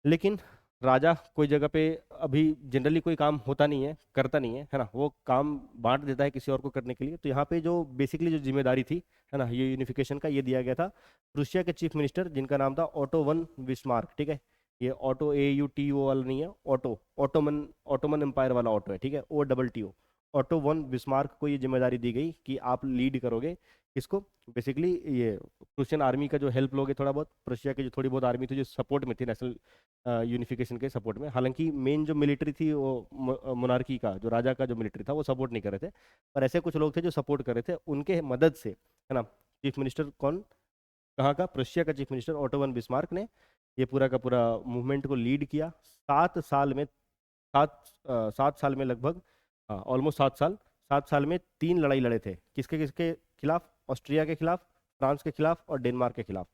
लेकिन राजा कोई जगह पे अभी जनरली कोई काम होता नहीं है, करता नहीं है ना, वो काम बांट देता है किसी और को करने के लिए। तो यहाँ पे जो बेसिकली जो जिम्मेदारी थी, है ना, ये यूनिफिकेशन का, ये दिया गया था प्रुशिया के चीफ मिनिस्टर, जिनका नाम था ऑटो वन बिस्मार्क। ठीक है, ये ऑटो AUTO वाला नहीं है, ऑटो ऑटोमन, ऑटोमन एम्पायर वाला ऑटो है। ठीक है, OTTO, ऑटो वन बिस्मार्क को ये जिम्मेदारी दी गई कि आप लीड करोगे किसको, बेसिकली ये प्रुशियन आर्मी का जो हेल्प लोगे थोड़ा बहुत, प्रुशिया की जो थोड़ी बहुत आर्मी थी जो सपोर्ट में थी नेशनल यूनिफिकेशन के सपोर्ट में। हालांकि मेन जो मिलिट्री थी वो मोनार्की का, जो राजा का जो मिलिट्री था, वो सपोर्ट नहीं कर रहे थे, पर ऐसे कुछ लोग थे जो सपोर्ट कर रहे थे, उनके मदद से, है ना, चीफ मिनिस्टर कौन, कहाँ का, प्रशिया का chief minister auto von Bismarck ने ये पूरा का पूरा मूवमेंट को लीड किया। 7 साल में, 7 साल में लगभग, हाँ ऑलमोस्ट 7 साल, 7 साल में 3 लड़ाई लड़े थे। किसके किसके खिलाफ, ऑस्ट्रिया के खिलाफ, फ्रांस के खिलाफ और डेनमार्क के खिलाफ।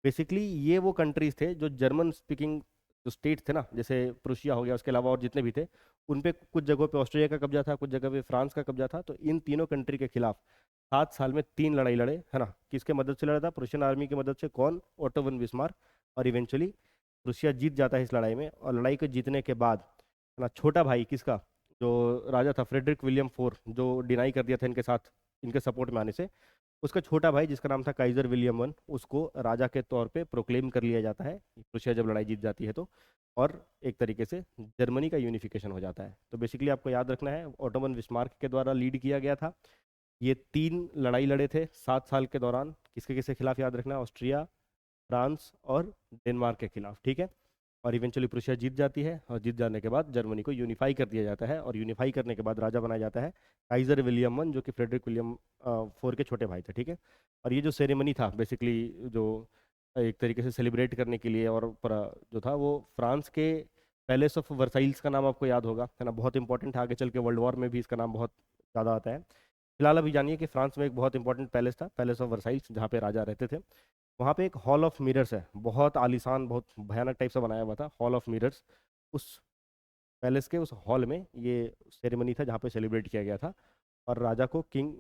बेसिकली ये वो कंट्रीज थे जो जर्मन स्पीकिंग जो स्टेट थे ना, जैसे प्रुशिया हो गया, उसके अलावा और जितने भी थे, उन पे कुछ जगहों पे ऑस्ट्रिया का कब्जा था, कुछ जगह पे फ्रांस का कब्जा था। तो इन तीनों कंट्री के खिलाफ 7 साल में 3 लड़ाई लड़े, है ना। किसके मदद से लड़ा था? प्रुशियन आर्मी की मदद से। कौन? Auto von Bismarck. और इवेंचुअली प्रुशिया जीत जाता है इस लड़ाई में। और लड़ाई को जीतने के बाद, है ना, छोटा भाई किसका, जो राजा था फ्रेडरिक विलियम फोर, जो डिनाई कर दिया था इनके साथ, इनके सपोर्ट में आने से, उसका छोटा भाई जिसका नाम था काइजर विलियम वन, उसको राजा के तौर पे प्रोक्लेम कर लिया जाता है प्रुशिया जब लड़ाई जीत जाती है तो। और एक तरीके से जर्मनी का यूनिफिकेशन हो जाता है। तो बेसिकली आपको याद रखना है, ओटोमन बिस्मार्क के द्वारा लीड किया गया था। ये 3 लड़ाई लड़े थे 7 साल के दौरान। किसके किसके खिलाफ याद रखना है? ऑस्ट्रिया, फ्रांस और डेनमार्क के खिलाफ, ठीक है। और इवेंचुअली प्रुशिया जीत जाती है, और जीत जाने के बाद जर्मनी को यूनिफाई कर दिया जाता है। और यूनिफाई करने के बाद राजा बनाया जाता है काइजर विलियम वन, जो कि फ्रेडरिक विलियम फोर के छोटे भाई थे, ठीक है। और ये जो सेरेमनी था बेसिकली, जो एक तरीके से सेलिब्रेट करने के लिए, और जो था वो फ्रांस के पैलेस ऑफ वर्साइल्स का नाम आपको याद होगा, है ना। बहुत इंपॉर्टेंट है, आगे चल के वर्ल्ड वॉर में भी इसका नाम बहुत ज़्यादा आता है। फिलहाल अभी जानिए कि फ्रांस में एक बहुत इंपॉर्टेंट पैलेस था, पैलेस ऑफ वर्साइल्स, जहाँ पे राजा रहते थे। वहाँ पे एक हॉल ऑफ मिरर्स है, बहुत आलीशान, बहुत भयानक टाइप से बनाया हुआ था हॉल ऑफ मिरर्स। उस पैलेस के उस हॉल में ये सेरेमनी था जहाँ पे सेलिब्रेट किया गया था। और राजा को, किंग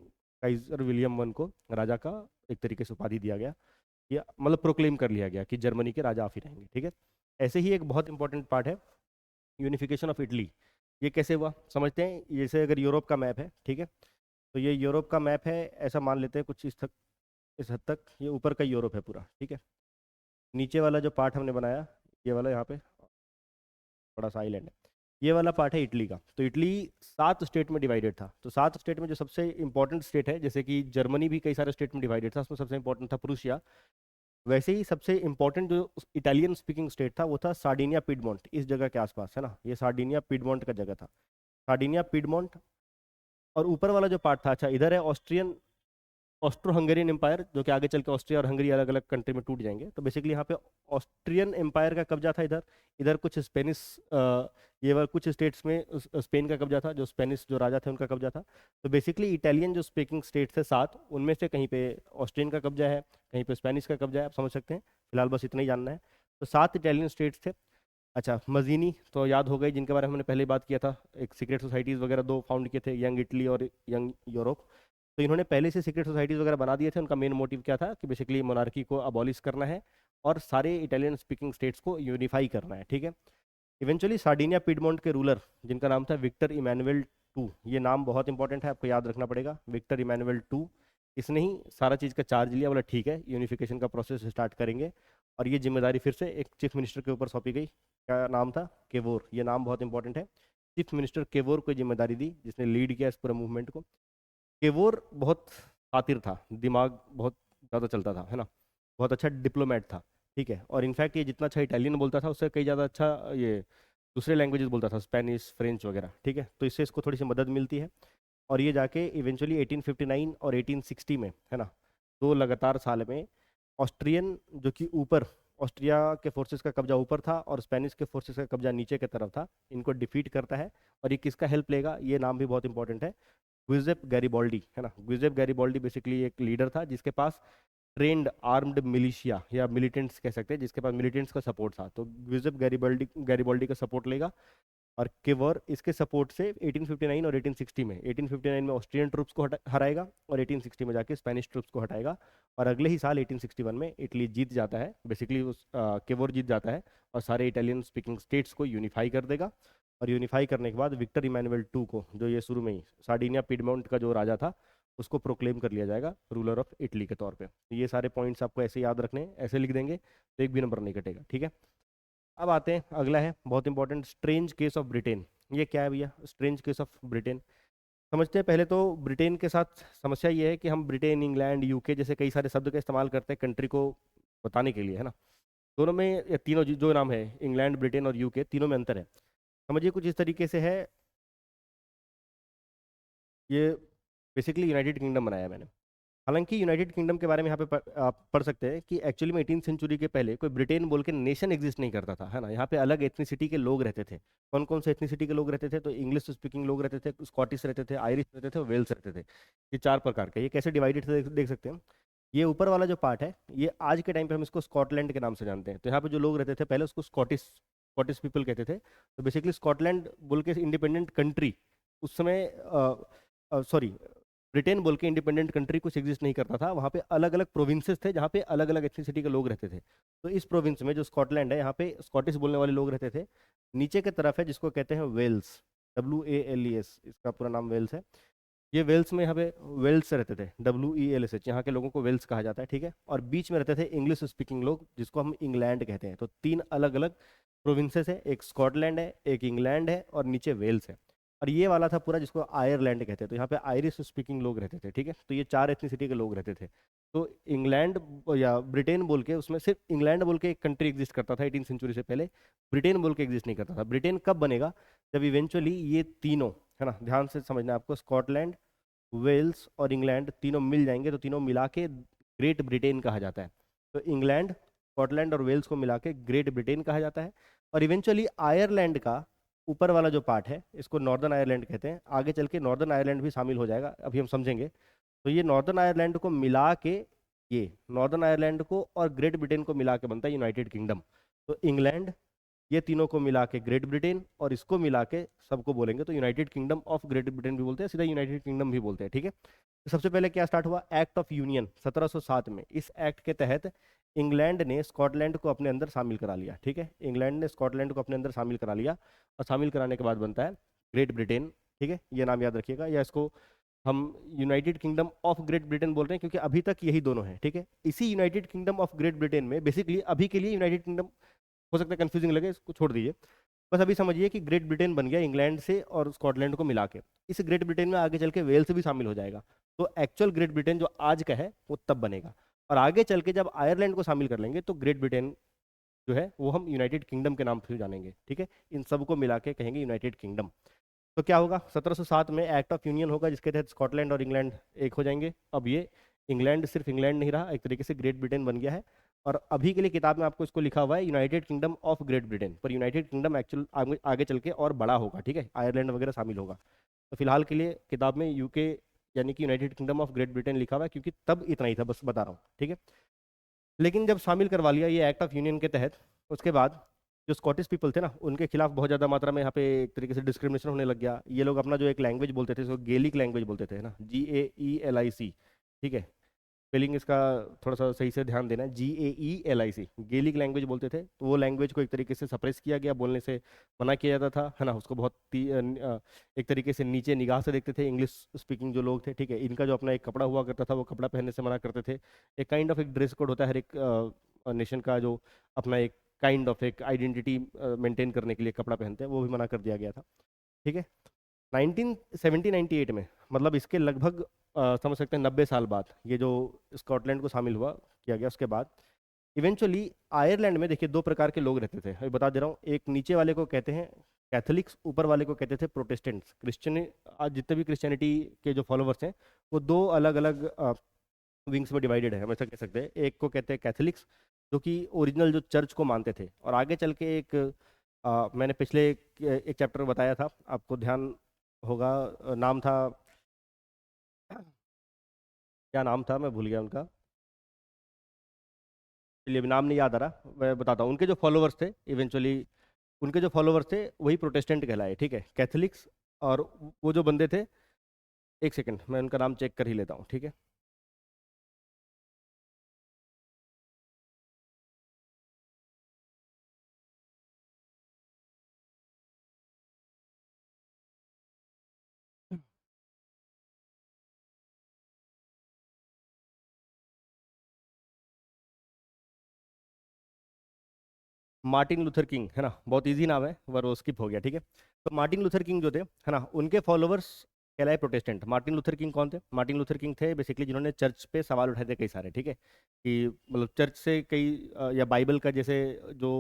काइजर विलियम वन को राजा का एक तरीके से उपाधि दिया गया, या मतलब प्रोक्लेम कर लिया गया कि जर्मनी के राजा आप ही रहेंगे, ठीक है। ऐसे ही एक बहुत इंपॉर्टेंट पार्ट है यूनिफिकेशन ऑफ इटली। ये कैसे हुआ समझते हैं। जैसे अगर यूरोप का मैप है, ठीक है, तो ये यूरोप का मैप है, ऐसा मान लेते हैं कुछ इस हद तक ये ऊपर का यूरोप है पूरा, ठीक है। नीचे वाला जो पार्ट हमने बनाया, ये वाला यहाँ पे बड़ा सा आइलैंड है, ये वाला पार्ट है इटली का। तो इटली 7 स्टेट में डिवाइडेड था। तो 7 स्टेट में जो सबसे इंपॉर्टेंट स्टेट है, जैसे कि जर्मनी भी कई सारे स्टेट में डिवाइडेड था, उसमें सबसे इंपॉर्टेंट था प्रूशिया। वैसे ही सबसे इंपॉर्टेंट जो इटालियन स्पीकिंग स्टेट था वो था सार्डिनिया पिडमोंट, इस जगह के आसपास, है ना। ये सार्डिनिया पिडमोंट का जगह था, सार्डिनिया पिडमोंट। और ऊपर वाला जो पार्ट था, अच्छा इधर है ऑस्ट्रियन, ऑस्ट्रो हंगेरियन एम्पायर, जो कि आगे चल के ऑस्ट्रिया और हंगरी अलग अलग कंट्री में टूट जाएंगे। तो बेसिकली यहाँ पे ऑस्ट्रियन एम्पायर का कब्जा था इधर। इधर कुछ स्पेनिश, ये वाला कुछ स्टेट्स में स्पेन का कब्जा था, जो स्पेनिश जो राजा थे उनका कब्जा था। तो बेसिकली इटालियन जो स्पीकिंग स्टेट्स थे 7, उनमें से कहीं पे ऑस्ट्रियन का कब्जा है, कहीं पे स्पेनिश का कब्जा है, आप समझ सकते हैं। फिलहाल बस इतना ही जानना है। तो 7 इटालियन स्टेट्स थे। अच्छा, मजीनी तो याद हो गई, जिनके बारे में हमने पहले ही बात किया था, एक सीक्रेट सोसाइटीज़ वगैरह 2 फाउंड किए थे, यंग इटली और यंग यूरोप। तो इन्होंने पहले से सीक्रेट सोसाइटीज़ वगैरह बना दिए थे। उनका मेन मोटिव क्या था कि बेसिकली मोनार्की को अबॉलिश करना है और सारे इटालियन स्पीकिंग स्टेट्स को यूनिफाई करना है, ठीक है। इवेंचुअली सार्डिनिया पिडमोंट के रूलर, जिनका नाम था विक्टर इमैनुअल टू, ये नाम बहुत इंपॉर्टेंट है, आपको याद रखना पड़ेगा, विक्टर इमैनुअल टू। इसने ही सारा चीज़ का चार्ज लिया, बोला ठीक है यूनिफिकेशन का प्रोसेस स्टार्ट करेंगे। और ये जिम्मेदारी फिर से एक चीफ मिनिस्टर के ऊपर सौंपी गई। क्या नाम था? केवोर। ये नाम बहुत इंपॉर्टेंट है। चीफ मिनिस्टर केवोर को जिम्मेदारी दी, जिसने लीड किया इस पूरे मूवमेंट को। केवोर बहुत शातिर था, दिमाग बहुत ज़्यादा चलता था, है ना, बहुत अच्छा डिप्लोमेट था, ठीक है। और इनफैक्ट ये जितना अच्छा इटालियन बोलता था, उससे कई ज़्यादा अच्छा ये दूसरे लैंग्वेजेस बोलता था, स्पेनिश, फ्रेंच वगैरह, ठीक है। तो इससे इसको थोड़ी सी मदद मिलती है। और ये जाके इवेंचुअली 1859 और 1860 में, है ना, 2 लगातार साल में ऑस्ट्रियन, जो कि ऊपर ऑस्ट्रिया के फोर्सेस का कब्जा ऊपर था और स्पेनिश के फोर्सेस का कब्जा नीचे की तरफ था, इनको डिफीट करता है। और ये किसका हेल्प लेगा, ये नाम भी बहुत इंपॉर्टेंट है, गुइजेप गैरिबॉल्डी, है ना। गुइजेप गैरिबॉल्डी बेसिकली एक लीडर था जिसके पास ट्रेंड आर्म्ड मिलिशिया या मिलिटेंट्स कह सकते हैं, जिसके पास मिलिटेंट्स का सपोर्ट था। तो गुइजेप गैरिबॉल्डी गैरिबॉल्डी का सपोर्ट लेगा। और केवर इसके सपोर्ट से 1859 और 1860 में, 1859 में ऑस्ट्रियन ट्रूप्स को हराएगा और 1860 में जाके स्पेनिश ट्रूप्स को हटाएगा। और अगले ही साल 1861 में इटली जीत जाता है, बेसिकली उस केवर जीत जाता है और सारे इटालियन स्पीकिंग स्टेट्स को यूनिफाई कर देगा। और यूनिफाई करने के बाद विक्टर इमैनुअल टू को, जो ये शुरू में ही सार्डिनिया पिडमोंट का जो राजा था, उसको प्रोक्लेम कर लिया जाएगा रूलर ऑफ इटली के तौर पे। तो ये सारे पॉइंट्स आपको ऐसे याद रखने हैं, ऐसे लिख देंगे तो एक भी नंबर नहीं कटेगा, ठीक है। अब आते हैं, अगला है बहुत important, strange case of Britain. ये क्या है भैया, स्ट्रेंज केस ऑफ ब्रिटेन? समझते हैं पहले तो। ब्रिटेन के साथ समस्या ये है कि हम ब्रिटेन, इंग्लैंड, यूके जैसे कई सारे शब्द का इस्तेमाल करते हैं कंट्री को बताने के लिए, है ना। दोनों में, ये तीनों जो नाम है, इंग्लैंड, ब्रिटेन और यूके, तीनों में अंतर है। समझिए कुछ इस तरीके से है, ये बेसिकली यूनाइटेड किंगडम बनाया है मैंने। हालांकि यूनाइटेड किंगडम के बारे में यहाँ पे आप पढ़ सकते हैं कि एक्चुअली में 18th सेंचुरी के पहले कोई ब्रिटेन बोल के नेशन एग्जिस्ट नहीं करता था, है ना। यहाँ पे अलग एथनिसिटी के लोग रहते थे। कौन कौन से एथनिसिटी के लोग रहते थे? तो इंग्लिश स्पीकिंग लोग रहते थे, स्कॉटिश रहते थे, आयरिश रहते थे, वेल्स रहते थे। ये 4 प्रकार के। ये कैसे डिवाइडेड थे देख सकते हैं। ये ऊपर वाला जो पार्ट है, ये आज के टाइम पे हम इसको स्कॉटलैंड के नाम से जानते हैं। तो यहाँ पे जो लोग रहते थे पहले, उसको स्कॉटिश स्कॉटिश पीपल कहते थे। तो बेसिकली स्कॉटलैंड बोल के इंडिपेंडेंट कंट्री उस समय, सॉरी, ब्रिटेन बोल के इंडिपेंडेंट कंट्री कुछ एग्जिस्ट नहीं करता था। वहाँ पे अलग अलग प्रोविंसेस थे जहाँ पे अलग अलग एथनिसिटी के लोग रहते थे। तो इस प्रोविंस में जो स्कॉटलैंड है, यहाँ पे स्कॉटिश बोलने वाले लोग रहते थे। नीचे की तरफ है जिसको कहते हैं वेल्स, WALES, इसका पूरा नाम वेल्स है। ये वेल्स में यहाँ पे वेल्स रहते थे, WELSH, यहाँ के लोगों को वेल्स कहा जाता है, ठीक है। और बीच में रहते थे इंग्लिश स्पीकिंग लोग जिसको हम इंग्लैंड कहते हैं। तो तीन अलग अलग प्रोविंसेस है, एक स्कॉटलैंड है, एक इंग्लैंड है, और नीचे वेल्स है। और ये वाला था पूरा जिसको आयरलैंड कहते हैं। तो यहाँ पे आयरिश स्पीकिंग लोग रहते थे, ठीक है। तो ये चार एथनिसिटी के लोग रहते थे। तो इंग्लैंड या ब्रिटेन बोल के, उसमें सिर्फ इंग्लैंड बोल के एक कंट्री एग्जिस्ट करता था 18 सेंचुरी से पहले। ब्रिटेन बोल के एग्जिस्ट नहीं करता था। ब्रिटेन कब बनेगा? जब इवेंचुअली ये तीनों, है ना, ध्यान से समझना है आपको, स्कॉटलैंड, वेल्स और इंग्लैंड तीनों मिल जाएंगे तो तीनों मिला के ग्रेट ब्रिटेन कहा जाता है। तो इंग्लैंड, स्कॉटलैंड और वेल्स को मिला के ग्रेट ब्रिटेन कहा जाता है। और इवेंचुअली आयरलैंड का ऊपर वाला जो पार्ट है, इसको नॉर्दर्न आयरलैंड कहते हैं। आगे चल के नॉर्दर्न आयरलैंड भी शामिल हो जाएगा, अभी हम समझेंगे। तो ये नॉर्दर्न आयरलैंड को मिला के, ये नॉर्दर्न आयरलैंड को और ग्रेट ब्रिटेन को मिला के बनता है यूनाइटेड किंगडम। तो इंग्लैंड, ये तीनों को मिला के ग्रेट ब्रिटेन, और इसको मिला के सबको बोलेंगे तो United kingdom of great Britain भी बोलते हैं, सीधा यूनाइटेड किंगडम भी बोलते हैं, ठीक है। तो सबसे पहले क्या स्टार्ट हुआ? एक्ट ऑफ यूनियन 1707 में। इस एक्ट के तहत इंग्लैंड ने स्कॉटलैंड को अपने अंदर शामिल करा लिया, ठीक है। इंग्लैंड ने स्कॉटलैंड को अपने अंदर शामिल करा लिया, और शामिल कराने के बाद बनता है ग्रेट ब्रिटेन, ठीक है। ये नाम याद रखिएगा, या इसको हम United kingdom of great Britain बोल रहे हैं क्योंकि अभी तक यही दोनों हैं, ठीक है। इसी United kingdom of great Britain में बेसिकली अभी के लिए यूनाइटेड किंगडम, हो सकता है कंफ्यूजिंग लगे, इसको छोड़ दीजिए। बस अभी समझिए कि ग्रेट ब्रिटेन बन गया इंग्लैंड से और स्कॉटलैंड को मिला के। इस ग्रेट ब्रिटेन में आगे चल के वेल्स भी शामिल हो जाएगा। तो एक्चुअल ग्रेट ब्रिटेन जो आज का है वो तब बनेगा। और आगे चल के जब आयरलैंड को शामिल कर लेंगे तो ग्रेट ब्रिटेन जो है वो हम यूनाइटेड किंगडम के नाम से जानेंगे, ठीक है। इन सबको मिला के कहेंगे यूनाइटेड किंगडम। तो क्या होगा? 1707 में एक्ट ऑफ यूनियन होगा जिसके तहत स्कॉटलैंड और इंग्लैंड एक हो जाएंगे। अब ये इंग्लैंड सिर्फ इंग्लैंड नहीं रहा, एक तरीके से ग्रेट ब्रिटेन बन गया है। और अभी के लिए किताब में आपको इसको लिखा हुआ है United kingdom of great Britain, पर यूनाइटेड किंगडम एक्चुअल आगे आगे चल के और बड़ा होगा, ठीक है। आयरलैंड वगैरह शामिल होगा। तो फिलहाल के लिए किताब में यूके यानी कि United kingdom of great Britain लिखा हुआ है, क्योंकि तब इतना ही था, बस बता रहा हूँ, ठीक है। लेकिन जब शामिल करवा लिया ये एक्ट ऑफ यूनियन के तहत, उसके बाद जो स्कॉटिश पीपल थे ना, उनके खिलाफ बहुत ज़्यादा मात्रा में यहाँ पे एक तरीके से डिस्क्रिमिनेशन होने लग गया। ये लोग अपना जो एक लैंग्वेज बोलते थे, इसको गेलिक लैंग्वेज बोलते थे, ना, GAELIC, ठीक है। स्पेलिंग इसका थोड़ा सा सही से ध्यान देना है, GAELIC, गेलिक लैंग्वेज बोलते थे। तो वो लैंग्वेज को एक तरीके से सप्रेस किया गया, बोलने से मना किया जाता था, है ना। उसको बहुत एक तरीके से नीचे निगाह से देखते थे इंग्लिश स्पीकिंग जो लोग थे, ठीक है। इनका जो अपना एक कपड़ा हुआ करता था वो कपड़ा पहनने से मना करते थे। एक काइंड ऑफ एक ड्रेस कोड होता है हर एक नेशन का, जो अपना एक काइंड ऑफ एक आइडेंटिटी मेंटेन करने के लिए कपड़ा पहनते हैं, वो भी मना कर दिया गया था, ठीक है। 1998 में, मतलब इसके लगभग समझ सकते हैं 90 साल बाद, ये जो स्कॉटलैंड को शामिल हुआ किया गया, उसके बाद इवेंचुअली आयरलैंड में देखिए दो प्रकार के लोग रहते थे, अभी बता दे रहा हूँ। एक नीचे वाले को कहते हैं कैथोलिक्स, ऊपर वाले को कहते थे प्रोटेस्टेंट्स। क्रिश्चियन, आज जितने भी क्रिश्चियनिटी के जो फॉलोवर्स हैं वो दो अलग अलग विंग्स में डिवाइडेड है, हम ऐसा कह सकते हैं। एक को कहते हैं कैथोलिक्स, जो कि ओरिजिनल जो चर्च को मानते थे। और आगे चल के एक मैंने पिछले एक चैप्टर में बताया था, आपको ध्यान होगा, नाम था, क्या नाम था मैं भूल गया उनका, चलिए अभी नाम नहीं याद आ रहा, मैं बताता हूँ। उनके जो फॉलोवर्स थे इवेंचुअली, उनके जो फॉलोवर्स थे वही प्रोटेस्टेंट कहलाए, ठीक है, कैथोलिक्स। और वो जो बंदे थे, एक सेकंड मैं उनका नाम चेक कर ही लेता हूँ, ठीक है। मार्टिन लूथर किंग, है ना, बहुत इजी नाम है पर वो स्किप हो गया, ठीक है। तो मार्टिन लूथर किंग जो थे, है ना, उनके फॉलोवर्स कहलाए प्रोटेस्टेंट। मार्टिन लूथर किंग कौन थे? मार्टिन लूथर किंग थे बेसिकली जिन्होंने चर्च पे सवाल उठाए थे कई सारे, ठीक है। कि मतलब चर्च से कई या बाइबल का जैसे जो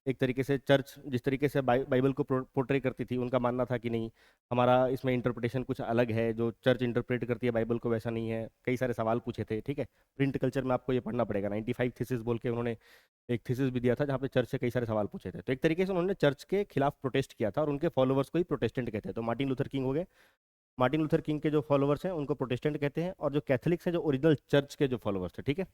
एक तरीके से चर्च जिस तरीके से बाइबल को पोर्ट्रे करती थी, उनका मानना था कि नहीं, हमारा इसमें इंटरप्रिटेशन कुछ अलग है, जो चर्च इंटरप्रेट करती है बाइबल को वैसा नहीं है। कई सारे सवाल पूछे थे, ठीक है। प्रिंट कल्चर में आपको ये पढ़ना पड़ेगा, 95 थीसिस बोल के उन्होंने एक थीसिस भी दिया था जहाँ पे चर्च से कई सारे सवाल पूछे थे। तो एक तरीके से उन्होंने चर्च के खिलाफ प्रोटेस्ट किया था और उनके फॉलोवर्स को ही प्रोटेस्टेंट कहते हैं। तो मार्टिन लूथर किंग हो गए। मार्टिन लूथर किंग के जो फॉलोवर्स हैं उनको प्रोटेस्टेंट कहते हैं, और जो कैथलिक्स हैं जो ओरिजिनल चर्च के जो फॉलोवर्स थे, ठीक है।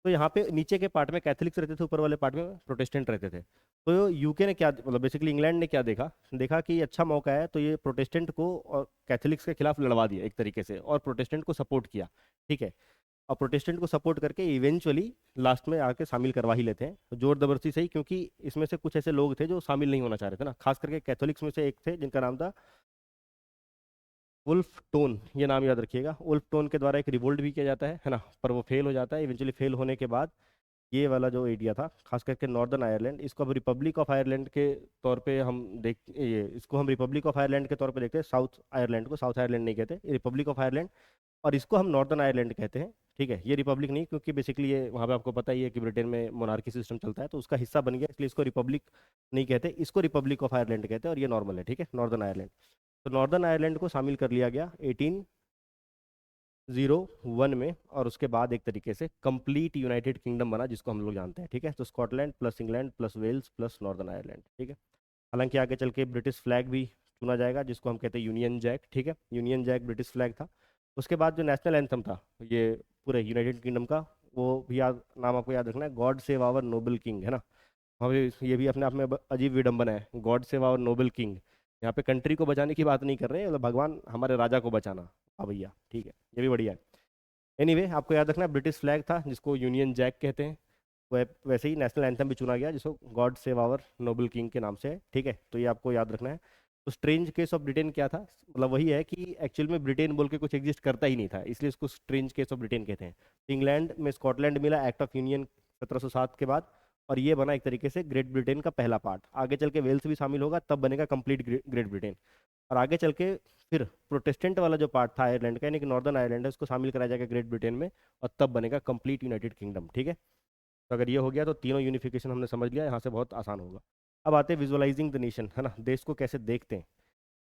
तो यहाँ पे नीचे के पार्ट में कैथोलिक्स रहते थे, ऊपर वाले पार्ट में प्रोटेस्टेंट रहते थे। तो यूके ने क्या, मतलब बेसिकली इंग्लैंड ने क्या देखा, देखा कि ये अच्छा मौका है, तो ये प्रोटेस्टेंट को और कैथोलिक्स के खिलाफ लड़वा दिया एक तरीके से, और प्रोटेस्टेंट को सपोर्ट किया। ठीक है। और प्रोटेस्टेंट को सपोर्ट करके इवेंचुअली लास्ट में आके शामिल करवा ही लेते हैं, जोर जबरदस्ती से ही, क्योंकि इसमें से कुछ ऐसे लोग थे जो शामिल नहीं होना चाह रहे थे ना, खास करके कैथोलिक्स में से एक थे जिनका नाम था वुल्फ टोन, ये नाम याद रखिएगा। वुल्फ टोन के द्वारा एक रिवोल्ट भी किया जाता है ना, पर वो फेल हो जाता है। इवेंचुअली फेल होने के बाद ये वाला जो एरिया था, खास करके नॉर्दर्न आयरलैंड, इसको अब रिपब्लिक ऑफ आयरलैंड के तौर पे हम देख, ये इसको हम रिपब्लिक ऑफ आयरलैंड के तौर पे देखते हैं। साउथ आयरलैंड को साउथ आयरलैंड नहीं कहते, रिपब्लिक ऑफ आयरलैंड, और इसको हम नॉर्दर्न आयरलैंड कहते हैं। ठीक है, ये रिपब्लिक नहीं, क्योंकि बेसिकली ये वहाँ पे आपको पता ही है कि ब्रिटेन में मोनार्की सिस्टम चलता है, तो उसका हिस्सा बन गया, इसलिए इसको रिपब्लिक नहीं कहते, इसको रिपब्लिक ऑफ आयरलैंड कहते हैं, और ये नॉर्मल है। ठीक है, नॉर्दर्न आयरलैंड। तो नॉर्दर्न आयरलैंड को शामिल कर लिया गया 1801 में, और उसके बाद एक तरीके से कंप्लीट यूनाइटेड किंगडम बना, जिसको हम लोग जानते हैं। ठीक है, तो Scotland plus England plus Wales plus Northern Ireland. ठीक है। हालांकि आगे चल के ब्रिटिश फ्लैग भी चुना जाएगा, जिसको हम कहते हैं यूनियन जैक। ठीक है, यूनियन जैक ब्रिटिश फ्लैग था। उसके बाद जो नेशनल एंथम था ये पूरे यूनाइटेड किंगडम का, वो भी याद, नाम आपको याद रखना है, God save our noble king, है ना। हमें ये भी अपने आप में अजीब विडंबना है, God save our noble king. यहाँ पे कंट्री को बचाने की बात नहीं कर रहे हैं, मतलब भगवान हमारे राजा को बचाना। हाँ भैया, ठीक है, ये भी बढ़िया है। एनीवे, आपको याद रखना है ब्रिटिश फ्लैग था जिसको यूनियन जैक कहते हैं। वैसे ही नेशनल एंथम भी चुना गया, जिसको God save our noble king के नाम से है। ठीक है, तो ये आपको याद रखना है। तो स्ट्रेंज केस ऑफ ब्रिटेन क्या था, मतलब वही है कि एक्चुअल में ब्रिटेन बोल के कुछ एग्जिस्ट करता ही नहीं था, इसलिए इसको स्ट्रेंज केस ऑफ ब्रिटेन कहते हैं। इंग्लैंड में स्कॉटलैंड मिला एक्ट ऑफ यूनियन 1707 के बाद, और ये बना एक तरीके से ग्रेट ब्रिटेन का पहला पार्ट। आगे चल के वेल्स भी शामिल होगा, तब बनेगा कंप्लीट ग्रेट ब्रिटेन। और आगे चल के फिर प्रोटेस्टेंट वाला जो पार्ट था आयरलैंड का, यानी कि नॉर्दर्न आयरलैंड है, उसको शामिल कराया जाएगा ग्रेट ब्रिटेन में, और तब बनेगा कंप्लीट यूनाइटेड किंगडम। ठीक है। तो अगर ये हो गया तो तीनों यूनिफिकेशन हमने समझ लिया, यहाँ से बहुत आसान होगा। अब आते हैं विजुअलाइजिंग द नेशन, है ना, देश को कैसे देखते हैं।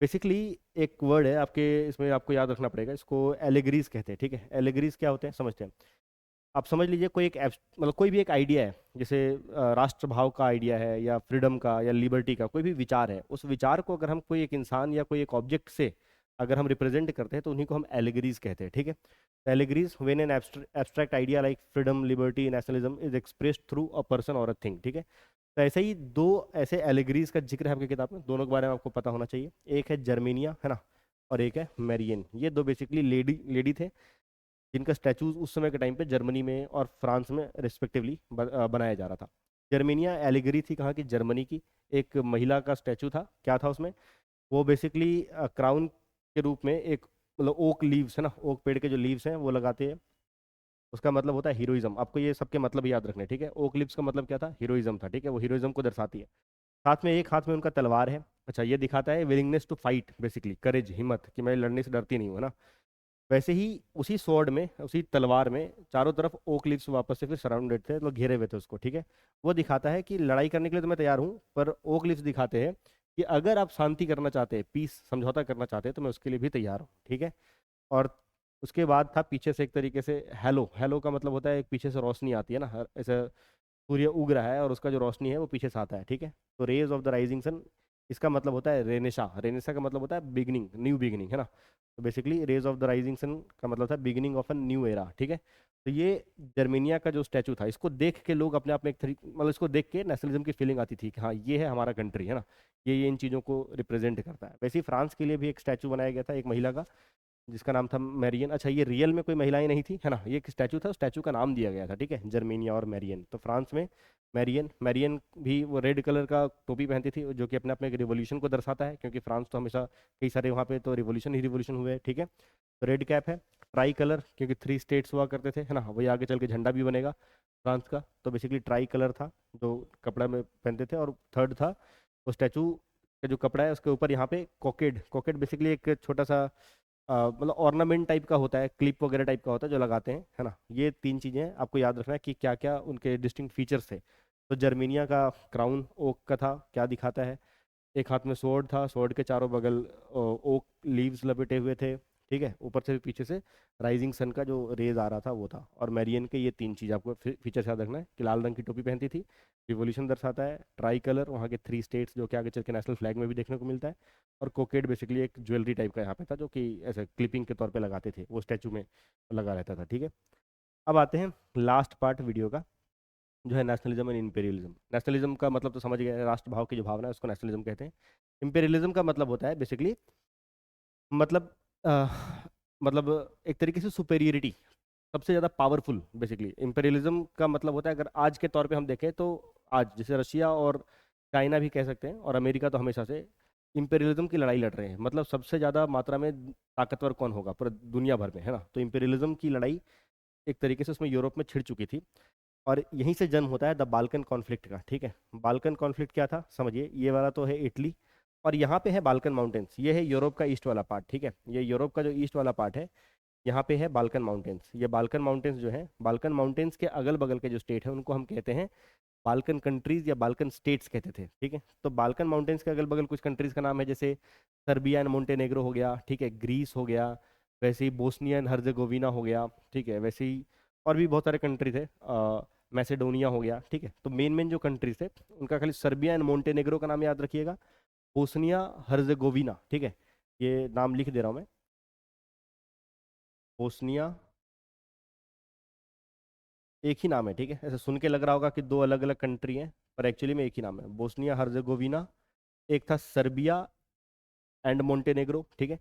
बेसिकली एक वर्ड है आपके, इसमें आपको याद रखना पड़ेगा, इसको एलेगरीज कहते हैं। ठीक है, एलेगरीज क्या होते हैं समझते हैं। आप समझ लीजिए कोई एक मतलब कोई भी एक आइडिया है, जैसे राष्ट्रभाव का आइडिया है, या फ्रीडम का, या लिबर्टी का कोई भी विचार है, उस विचार को अगर हम कोई एक इंसान या कोई एक ऑब्जेक्ट से अगर हम रिप्रेजेंट करते हैं, तो उन्हीं को हम एलिगरीज कहते हैं। ठीक है, एलिगरीज when an abstract idea like freedom, liberty, nationalism is expressed through a person और अ थिंग। ठीक है, तो ऐसे ही दो ऐसे एलिगरीज का जिक्र है आपकी किताब में, दोनों के बारे में आपको पता होना चाहिए। एक है जर्मेनिया, है ना, और एक है मैरियन। ये दो बेसिकली लेडी लेडी थे, जिनका स्टैचूज उस समय के टाइम पे जर्मनी में और फ्रांस में रिस्पेक्टिवली बनाया जा रहा था। जर्मेनिया एलिगरी थी कहाँ की, जर्मनी की। एक महिला का स्टैचू था, क्या था उसमें, वो बेसिकली क्राउन के रूप में एक, मतलब ओक लीव्स, है ना, ओक पेड़ के जो लीव्स हैं वो लगाते हैं। उसका मतलब होता है हीरोइज्म। आपको ये सबके मतलब याद रखने, ठीक है। ओक लीव्स का मतलब क्या था, हीरोइज्म था। ठीक है, वो हीरोइज्म को दर्शाती है। साथ में एक हाथ में उनका तलवार है। अच्छा, ये दिखाता है विलिंगनेस टू फाइट, बेसिकली करेज, हिम्मत, कि मैं लड़ने से डरती नहीं हूँ, है ना। वैसे ही उसी स्वॉर्ड में, उसी तलवार में चारों तरफ ओक लीव्स वापस से फिर सराउंडेड थे, मतलब घेरे हुए थे उसको। ठीक है, वो दिखाता है कि लड़ाई करने के लिए तो मैं तैयार हूँ, पर ओक लीव्स दिखाते हैं कि अगर आप शांति करना चाहते हैं, पीस, समझौता करना चाहते हैं, तो मैं उसके लिए भी तैयार हूँ। ठीक है। और उसके बाद था पीछे से एक तरीके से हैलो। हैलो का मतलब होता है एक पीछे से रोशनी आती है ना, ऐसे सूर्य उग रहा है और उसका जो रोशनी है वो पीछे से आता है। ठीक है, तो rays of the rising sun, इसका मतलब होता है रेनेशा। रेनेशा का मतलब होता है बिगनिंग, न्यू बिगनिंग, है ना। तो basically rays of the rising sun का मतलब था beginning of a new era. ठीक है, तो ये जर्मेनिया का जो स्टैचू था, इसको देख के लोग अपने आप में एक मतलब इसको देख के नेशनलिज्म की फीलिंग आती थी कि हाँ ये है हमारा कंट्री, है ना, ये इन चीज़ों को रिप्रेजेंट करता है। वैसे ही फ्रांस के लिए भी एक स्टैचू बनाया गया था, एक महिला का, जिसका नाम था मैरियन। अच्छा, ये रियल में कोई महिलाएं नहीं थी, है ना, ये एक स्टैचू था, स्टैचू का नाम दिया गया था। ठीक है, जर्मेनिया और मैरियन। तो फ्रांस में मैरियन, मैरियन भी वो रेड कलर का टोपी पहनती थी, जो कि अपने आप में एक रिवॉल्यूशन को दर्शाता है, क्योंकि फ्रांस तो हमेशा कई सारे वहाँ पे तो रिवॉल्यूशन ही रिवॉल्यूशन हुए। ठीक है, तो रेड कैप है। ट्राई कलर, क्योंकि 3 स्टेट्स हुआ करते थे, है ना, वही आगे चल के झंडा भी बनेगा फ्रांस का। तो बेसिकली ट्राई कलर था जो कपड़ा में पहनते थे। और थर्ड था वो स्टैचू का जो कपड़ा है उसके ऊपर यहाँ पे कॉकेड, कॉकेड बेसिकली एक छोटा सा मतलब ऑर्नामेंट टाइप का होता है, क्लिप वगैरह टाइप का होता है जो लगाते हैं, है ना। ये 3 चीज़ें आपको याद रखना है कि क्या क्या उनके डिस्टिंक्ट फीचर्स थे। तो जर्मेनिया का क्राउन ओक का था, क्या दिखाता है, एक हाथ में स्वॉर्ड था, स्वॉर्ड के चारों बगल ओक लीव्स लपेटे हुए थे। ठीक है, ऊपर से पीछे से राइजिंग सन का जो रेज आ रहा था वो था। और मैरियन के ये 3 चीज़ आपको फीचर्स याद रखना है कि लाल रंग की टोपी पहनती थी, रिवॉल्यूशन दर्शाता है, ट्राई कलर वहाँ के 3 स्टेट्स जो कि आगे चल के नेशनल फ्लैग में भी देखने को मिलता है, और कोकेड बेसिकली एक ज्वेलरी टाइप का यहाँ पे था, जो कि ऐसे क्लिपिंग के तौर पे लगाते थे, वो स्टैचू में लगा रहता था। ठीक है, अब आते हैं लास्ट पार्ट वीडियो का, जो है नेशनलिज्म एंड इंपेरियलिज्म। नेशनलिज्म का मतलब तो समझ गए, राष्ट्रभाव की जो भावना है उसको नेशनलिज्म कहते हैं। इंपेरियलिज्म का मतलब होता है बेसिकली, मतलब अ, मतलब एक तरीके से सुपेरियरिटी, सबसे ज़्यादा पावरफुल। बेसिकली इंपेरियलिज्म का मतलब होता है, अगर आज के तौर पे हम देखें तो आज जैसे रशिया और चाइना भी कह सकते हैं, और अमेरिका तो हमेशा से इंपेरियलिज्म की लड़ाई लड़ रहे हैं। मतलब सबसे ज़्यादा मात्रा में ताकतवर कौन होगा पूरा दुनिया भर में, है ना। तो इंपेरियलिज्म की लड़ाई एक तरीके से उसमें यूरोप में छिड़ चुकी थी, और यहीं से जन्म होता है द बाल्कन कॉन्फ्लिक्ट का। ठीक है, बाल्कन कॉन्फ्लिक्ट क्या था समझिए, ये वाला तो है इटली, और यहाँ पे है बाल्कन माउंटेन्स, ये है यूरोप का ईस्ट वाला पार्ट। ठीक है, ये यूरोप का जो ईस्ट वाला पार्ट है, यहाँ पे है बाल्कन माउंटेन्स। ये बाल्कन माउंटेन्स जो है, बाल्कन माउंटेन्स के अगल बगल के जो स्टेट है उनको हम कहते हैं बाल्कन कंट्रीज या बाल्कन स्टेट्स कहते थे। ठीक है, तो बाल्कन माउंटेन्स के अगल बगल कुछ कंट्रीज का नाम है, जैसे सर्बिया एंड मोंटेनेग्रो हो गया, ठीक है, ग्रीस हो गया, वैसे ही बोस्निया एंड हर्जेगोविना हो गया, ठीक है, वैसे ही और भी बहुत सारे कंट्री थे, मैसेडोनिया हो गया। ठीक है, तो मेन मेन जो कंट्रीज थे उनका खाली सर्बिया एंड मोंटेनेग्रो का नाम याद रखिएगा, बोस्निया हर्जेगोविना, ठीक है, ये नाम लिख दे रहा हूँ मैं, बोस्निया, एक ही नाम है। ठीक है, ऐसे सुन के लग रहा होगा कि दो अलग अलग कंट्री हैं, पर एक्चुअली में एक ही नाम है, बोस्निया हर्जेगोविना। एक था सर्बिया एंड मोंटेनेग्रो। ठीक है,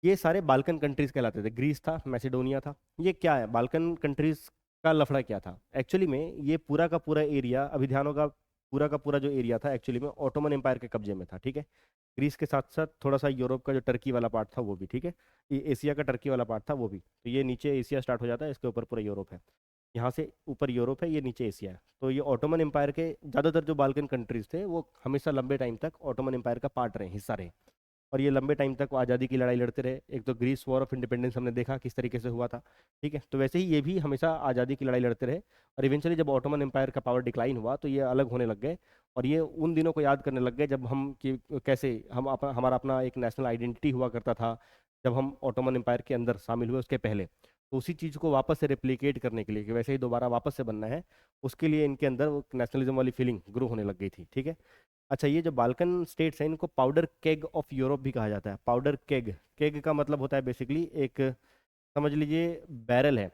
ये सारे बाल्कन कंट्रीज कहलाते थे। ग्रीस था, मैसेडोनिया था। ये क्या है, बाल्कन कंट्रीज का लफड़ा क्या था एक्चुअली में, ये पूरा का पूरा एरिया, अभी ध्यान होगा, पूरा का पूरा जो एरिया था एक्चुअली में ऑटोमन एम्पायर के कब्जे में था। ठीक है, ग्रीस के साथ साथ थोड़ा सा यूरोप का जो टर्की वाला पार्ट था वो भी, ठीक है, ये एशिया का टर्की वाला पार्ट था वो भी। तो ये नीचे एशिया स्टार्ट हो जाता है, इसके ऊपर पूरा यूरोप है, यहाँ से ऊपर यूरोप है, ये नीचे एशिया है। तो ये ऑटोमन एम्पायर के ज़्यादातर जो बाल्कन कंट्रीज थे वो हमेशा लंबे टाइम तक ऑटोमन एम्पायर का पार्ट रहे, हिस्सा रहे, और ये लंबे टाइम तक वो आज़ादी की लड़ाई लड़ते रहे। एक तो ग्रीस वॉर ऑफ इंडिपेंडेंस हमने देखा किस तरीके से हुआ था, ठीक है, तो वैसे ही ये भी हमेशा आज़ादी की लड़ाई लड़ते रहे। और इवेंचुअली जब ऑटोमन एम्पायर का पावर डिक्लाइन हुआ तो ये अलग होने लग गए, और ये उन दिनों को याद करने लग गए जब हम कि कैसे हमारा अपना एक नेशनल आइडेंटिटी हुआ करता था, जब हम ऑटोमन एम्पायर के अंदर शामिल हुए उसके पहले। तो उसी चीज़ को वापस से रेप्लिकेट करने के लिए कि वैसे ही दोबारा वापस से बनना है, उसके लिए इनके अंदर वो नेशनलिज्म वाली फीलिंग ग्रो होने लग गई थी। ठीक है, अच्छा, ये जो बाल्कन स्टेट्स हैं इनको पाउडर केग ऑफ यूरोप भी कहा जाता है। पाउडर केग, केग का मतलब होता है बेसिकली एक, समझ लीजिए, बैरल है,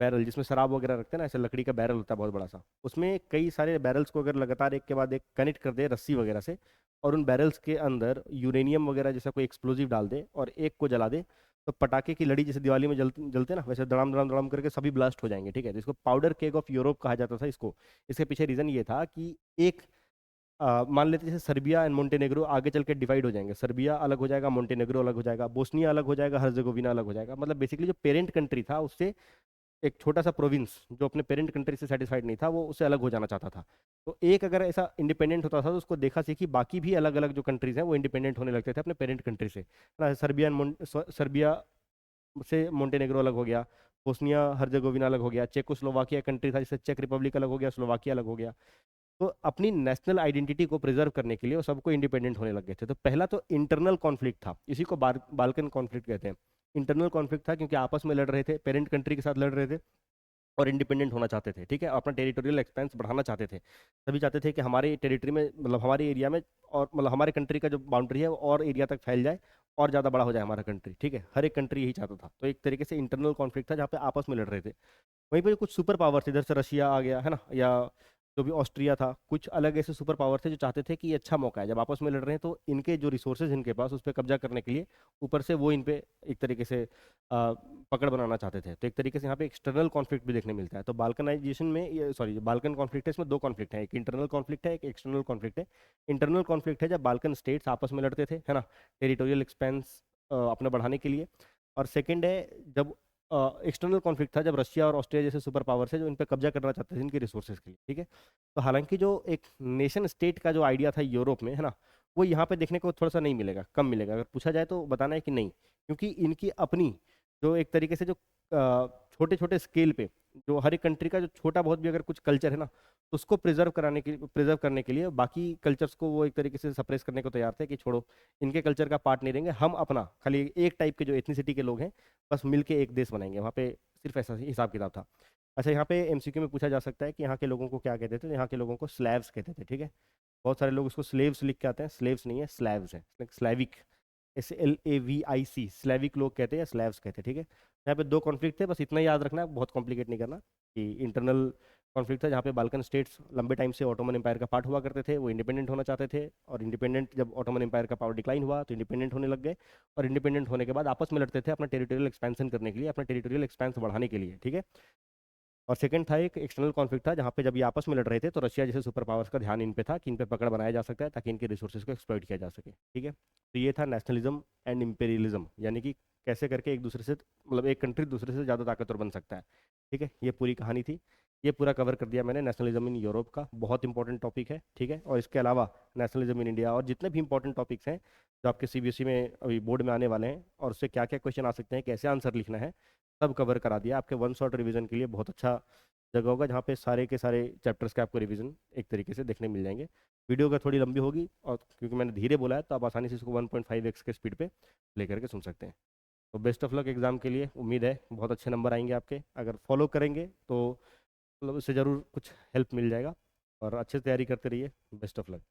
बैरल जिसमें शराब वगैरह रखते हैं ना, ऐसे लकड़ी का बैरल होता है बहुत बड़ा सा, उसमें कई सारे बैरल्स को अगर लगातार एक के बाद एक कनेक्ट कर दे रस्सी वगैरह से, और उन बैरल्स के अंदर यूरेनियम वगैरह जैसा कोई एक्सप्लोजिव डाल दे और एक को जला दे, तो पटाखे की लड़ी जैसे दिवाली में जलते जलते ना, वैसे दड़ाम दड़ाम दड़ाम करके सभी ब्लास्ट हो जाएंगे। ठीक है, तो इसको पाउडर केग ऑफ यूरोप कहा जाता था इसको। इसके पीछे रीजन ये था कि एक मान लेते हैं जैसे सर्बिया एंड मोंटेनेग्रो आगे चल के डिवाइड हो जाएंगे, सर्बिया अलग हो जाएगा, मोंटेनेग्रो अलग हो जाएगा, बोस्निया अलग हो जाएगा, हर्जेगोविना अलग हो जाएगा। मतलब बेसिकली जो पेरेंट कंट्री था उससे एक छोटा सा प्रोविंस जो अपने पेरेंट कंट्री से सेटिस्फाइड नहीं था वो उससे अलग हो जाना चाहता था। तो एक अगर ऐसा इंडिपेंडेंट होता था तो उसको देखा सीखी बाकी भी अलग अलग जो कंट्रीज हैं वो इंडिपेंडेंट होने लगते थे अपने पेरेंट कंट्री से, है ना। सर्बिया से मोंटेनेग्रो अलग हो गया, बोस्निया हर्जेगोविना अलग हो गया, चेकोस्लोवाकिया कंट्री था जिससे चेक रिपब्लिक अलग हो गया, स्लोवाकिया अलग हो गया। तो अपनी नेशनल आइडेंटिटी को प्रिजर्व करने के लिए वो सबको इंडिपेंडेंट होने लग गए थे। तो पहला तो इंटरनल कॉन्फ्लिक्ट था, इसी को बाल्कन कॉन्फ्लिक्ट कहते हैं। इंटरनल कॉन्फ्लिक्ट था क्योंकि आपस में लड़ रहे थे, पेरेंट कंट्री के साथ लड़ रहे थे और इंडिपेंडेंट होना चाहते थे। ठीक है, अपना टेरिटोरियल एक्सपेंस बढ़ाना चाहते थे, सभी चाहते थे कि हमारे टेरिटरी में, मतलब हमारे एरिया में, और मतलब हमारे कंट्री का जो बाउंड्री है वो और एरिया तक फैल जाए और ज़्यादा बड़ा हो जाए हमारा कंट्री। ठीक है, हर एक कंट्री यही चाहता था। तो एक तरीके से इंटरनल कॉन्फ्लिक्ट था जहाँ पे आपस में लड़ रहे थे। वहीं पे कुछ सुपर पावर थे, इधर से रशिया आ गया, है ना, या जो भी ऑस्ट्रिया था, कुछ अलग ऐसे सुपर पावर थे जो चाहते थे कि ये अच्छा मौका है, जब आपस में लड़ रहे हैं तो इनके जो रिसोर्सेज इनके पास उस पर कब्जा करने के लिए ऊपर से वो इन पे एक तरीके से पकड़ बनाना चाहते थे। तो एक तरीके से यहाँ पे एक्सटर्नल कॉन्फ्लिक्ट भी देखने मिलता है। तो बाल्कनाइजेशन में, ये सॉरी, बाल्कन कॉन्फ्लिक्ट है, इसमें दो कॉन्फ्लिक्ट है, एक इंटरनल कॉन्फ्लिक्ट है, एक एक्सटर्नल कॉन्फ्लिक्ट है। इंटरनल कॉन्फ्लिक्ट है जब बाल्कन स्टेट्स आपस में लड़ते थे, है ना, टेरिटोरियल एक्सपेंस अपने बढ़ाने के लिए। और सेकेंड है जब एक्सटर्नल कॉन्फ्लिक्ट था, जब रशिया और ऑस्ट्रिया जैसे सुपर पावर्स है जो इन पे कब्जा करना चाहते थे इनके रिसोर्सेज के लिए। ठीक है, तो हालांकि जो एक नेशन स्टेट का जो आइडिया था यूरोप में, है ना, वो यहाँ पे देखने को थोड़ा सा नहीं मिलेगा, कम मिलेगा। अगर पूछा जाए तो बताना है कि नहीं, क्योंकि इनकी अपनी जो एक तरीके से जो छोटे छोटे स्केल पे जो हर एक कंट्री का जो छोटा बहुत भी अगर कुछ कल्चर है ना, तो उसको प्रिजर्व करने के लिए बाकी कल्चर्स को वो एक तरीके से सप्रेस करने को तैयार थे कि छोड़ो, इनके कल्चर का पार्ट नहीं रहेंगे, हम अपना खाली एक टाइप के जो एथनिसिटी के लोग हैं बस मिलके एक देश बनाएंगे। वहाँ पे सिर्फ ऐसा ही हिसाब किताब था। अच्छा, यहाँ पे एमसीक्यू में पूछा जा सकता है कि यहाँ के लोगों को क्या कहते थे। यहाँ के लोगों को स्लैव्स कहते थे। ठीक है, बहुत सारे लोग उसको स्लेव्स लिख के आते हैं, स्लेव्स नहीं है, स्लैव्स है, स्लैविक, SLAVIC, स्लैविक लोग कहते हैं या स्लैव्स कहते हैं। ठीक है, यहाँ पे दो कॉन्फ्लिक्ट थे, बस इतना ही याद रखना है, बहुत कॉम्प्लिकेट नहीं करना, कि इंटरनल कॉन्फ्लिक्ट था जहाँ पे बाल्कन स्टेट्स लंबे टाइम से ऑटोमन एम्पायर का पार्ट हुआ करते थे, वो इंडिपेंडेंट होना चाहते थे, और इंडिपेंडेंट जब ऑटोमन एम्पायर का पावर डिक्लाइन हुआ तो इंडिपेंडेंट होने लग गए, और इंडिपेंडेंट होने के बाद आपस में लड़ते थे अपना टेरिटोरियल एक्सपेंशन करने के लिए, अपना टेरिटोरियल एक्सपेंस बढ़ाने के लिए, ठीक है। और सेकंड था एक एक्सटर्नल कॉन्फ्लिक्ट था, जहाँ पे जब ये आपस में लड़ रहे थे तो रशिया जैसे सुपर पावर्स का ध्यान इन पे था कि इन पे पकड़ बनाया जा सकता है ताकि इनके रिसोर्सेज को एक्सप्लॉइट किया जा सके, ठीक है। तो ये था नेशनलिज्म एंड इम्पेरियलिज्म, यानी कि कैसे करके एक दूसरे से, मतलब एक कंट्री दूसरे से ज़्यादा ताकतवर बन सकता है, ठीक है। ये पूरी कहानी थी, ये पूरा कवर कर दिया मैंने नेशनलिज्म इन यूरोप का, बहुत इंपॉर्टेंट टॉपिक है, ठीक है। और इसके अलावा नेशनलिज्म इन इंडिया और जितने भी इंपॉर्टेंट टॉपिक्स हैं जो आपके सीबीएसई में अभी बोर्ड में आने वाले हैं, और उससे क्या क्या क्वेश्चन आ सकते हैं, कैसे आंसर लिखना है, सब कवर करा दिया आपके वन शॉट रिवीजन के लिए। बहुत अच्छा जगह होगा जहाँ पे सारे के सारे चैप्टर्स के आपको रिवीजन एक तरीके से देखने मिल जाएंगे। वीडियो का थोड़ी लंबी होगी, और क्योंकि मैंने धीरे बोला है तो आप आसानी से इसको 1.5x के स्पीड पे लेकर के सुन सकते हैं। तो बेस्ट ऑफ लक एग्जाम के लिए, उम्मीद है बहुत अच्छे नंबर आएंगे आपके, अगर फॉलो करेंगे तो मतलब उससे ज़रूर कुछ हेल्प मिल जाएगा, और अच्छे से तैयारी करते रहिए। Best of luck.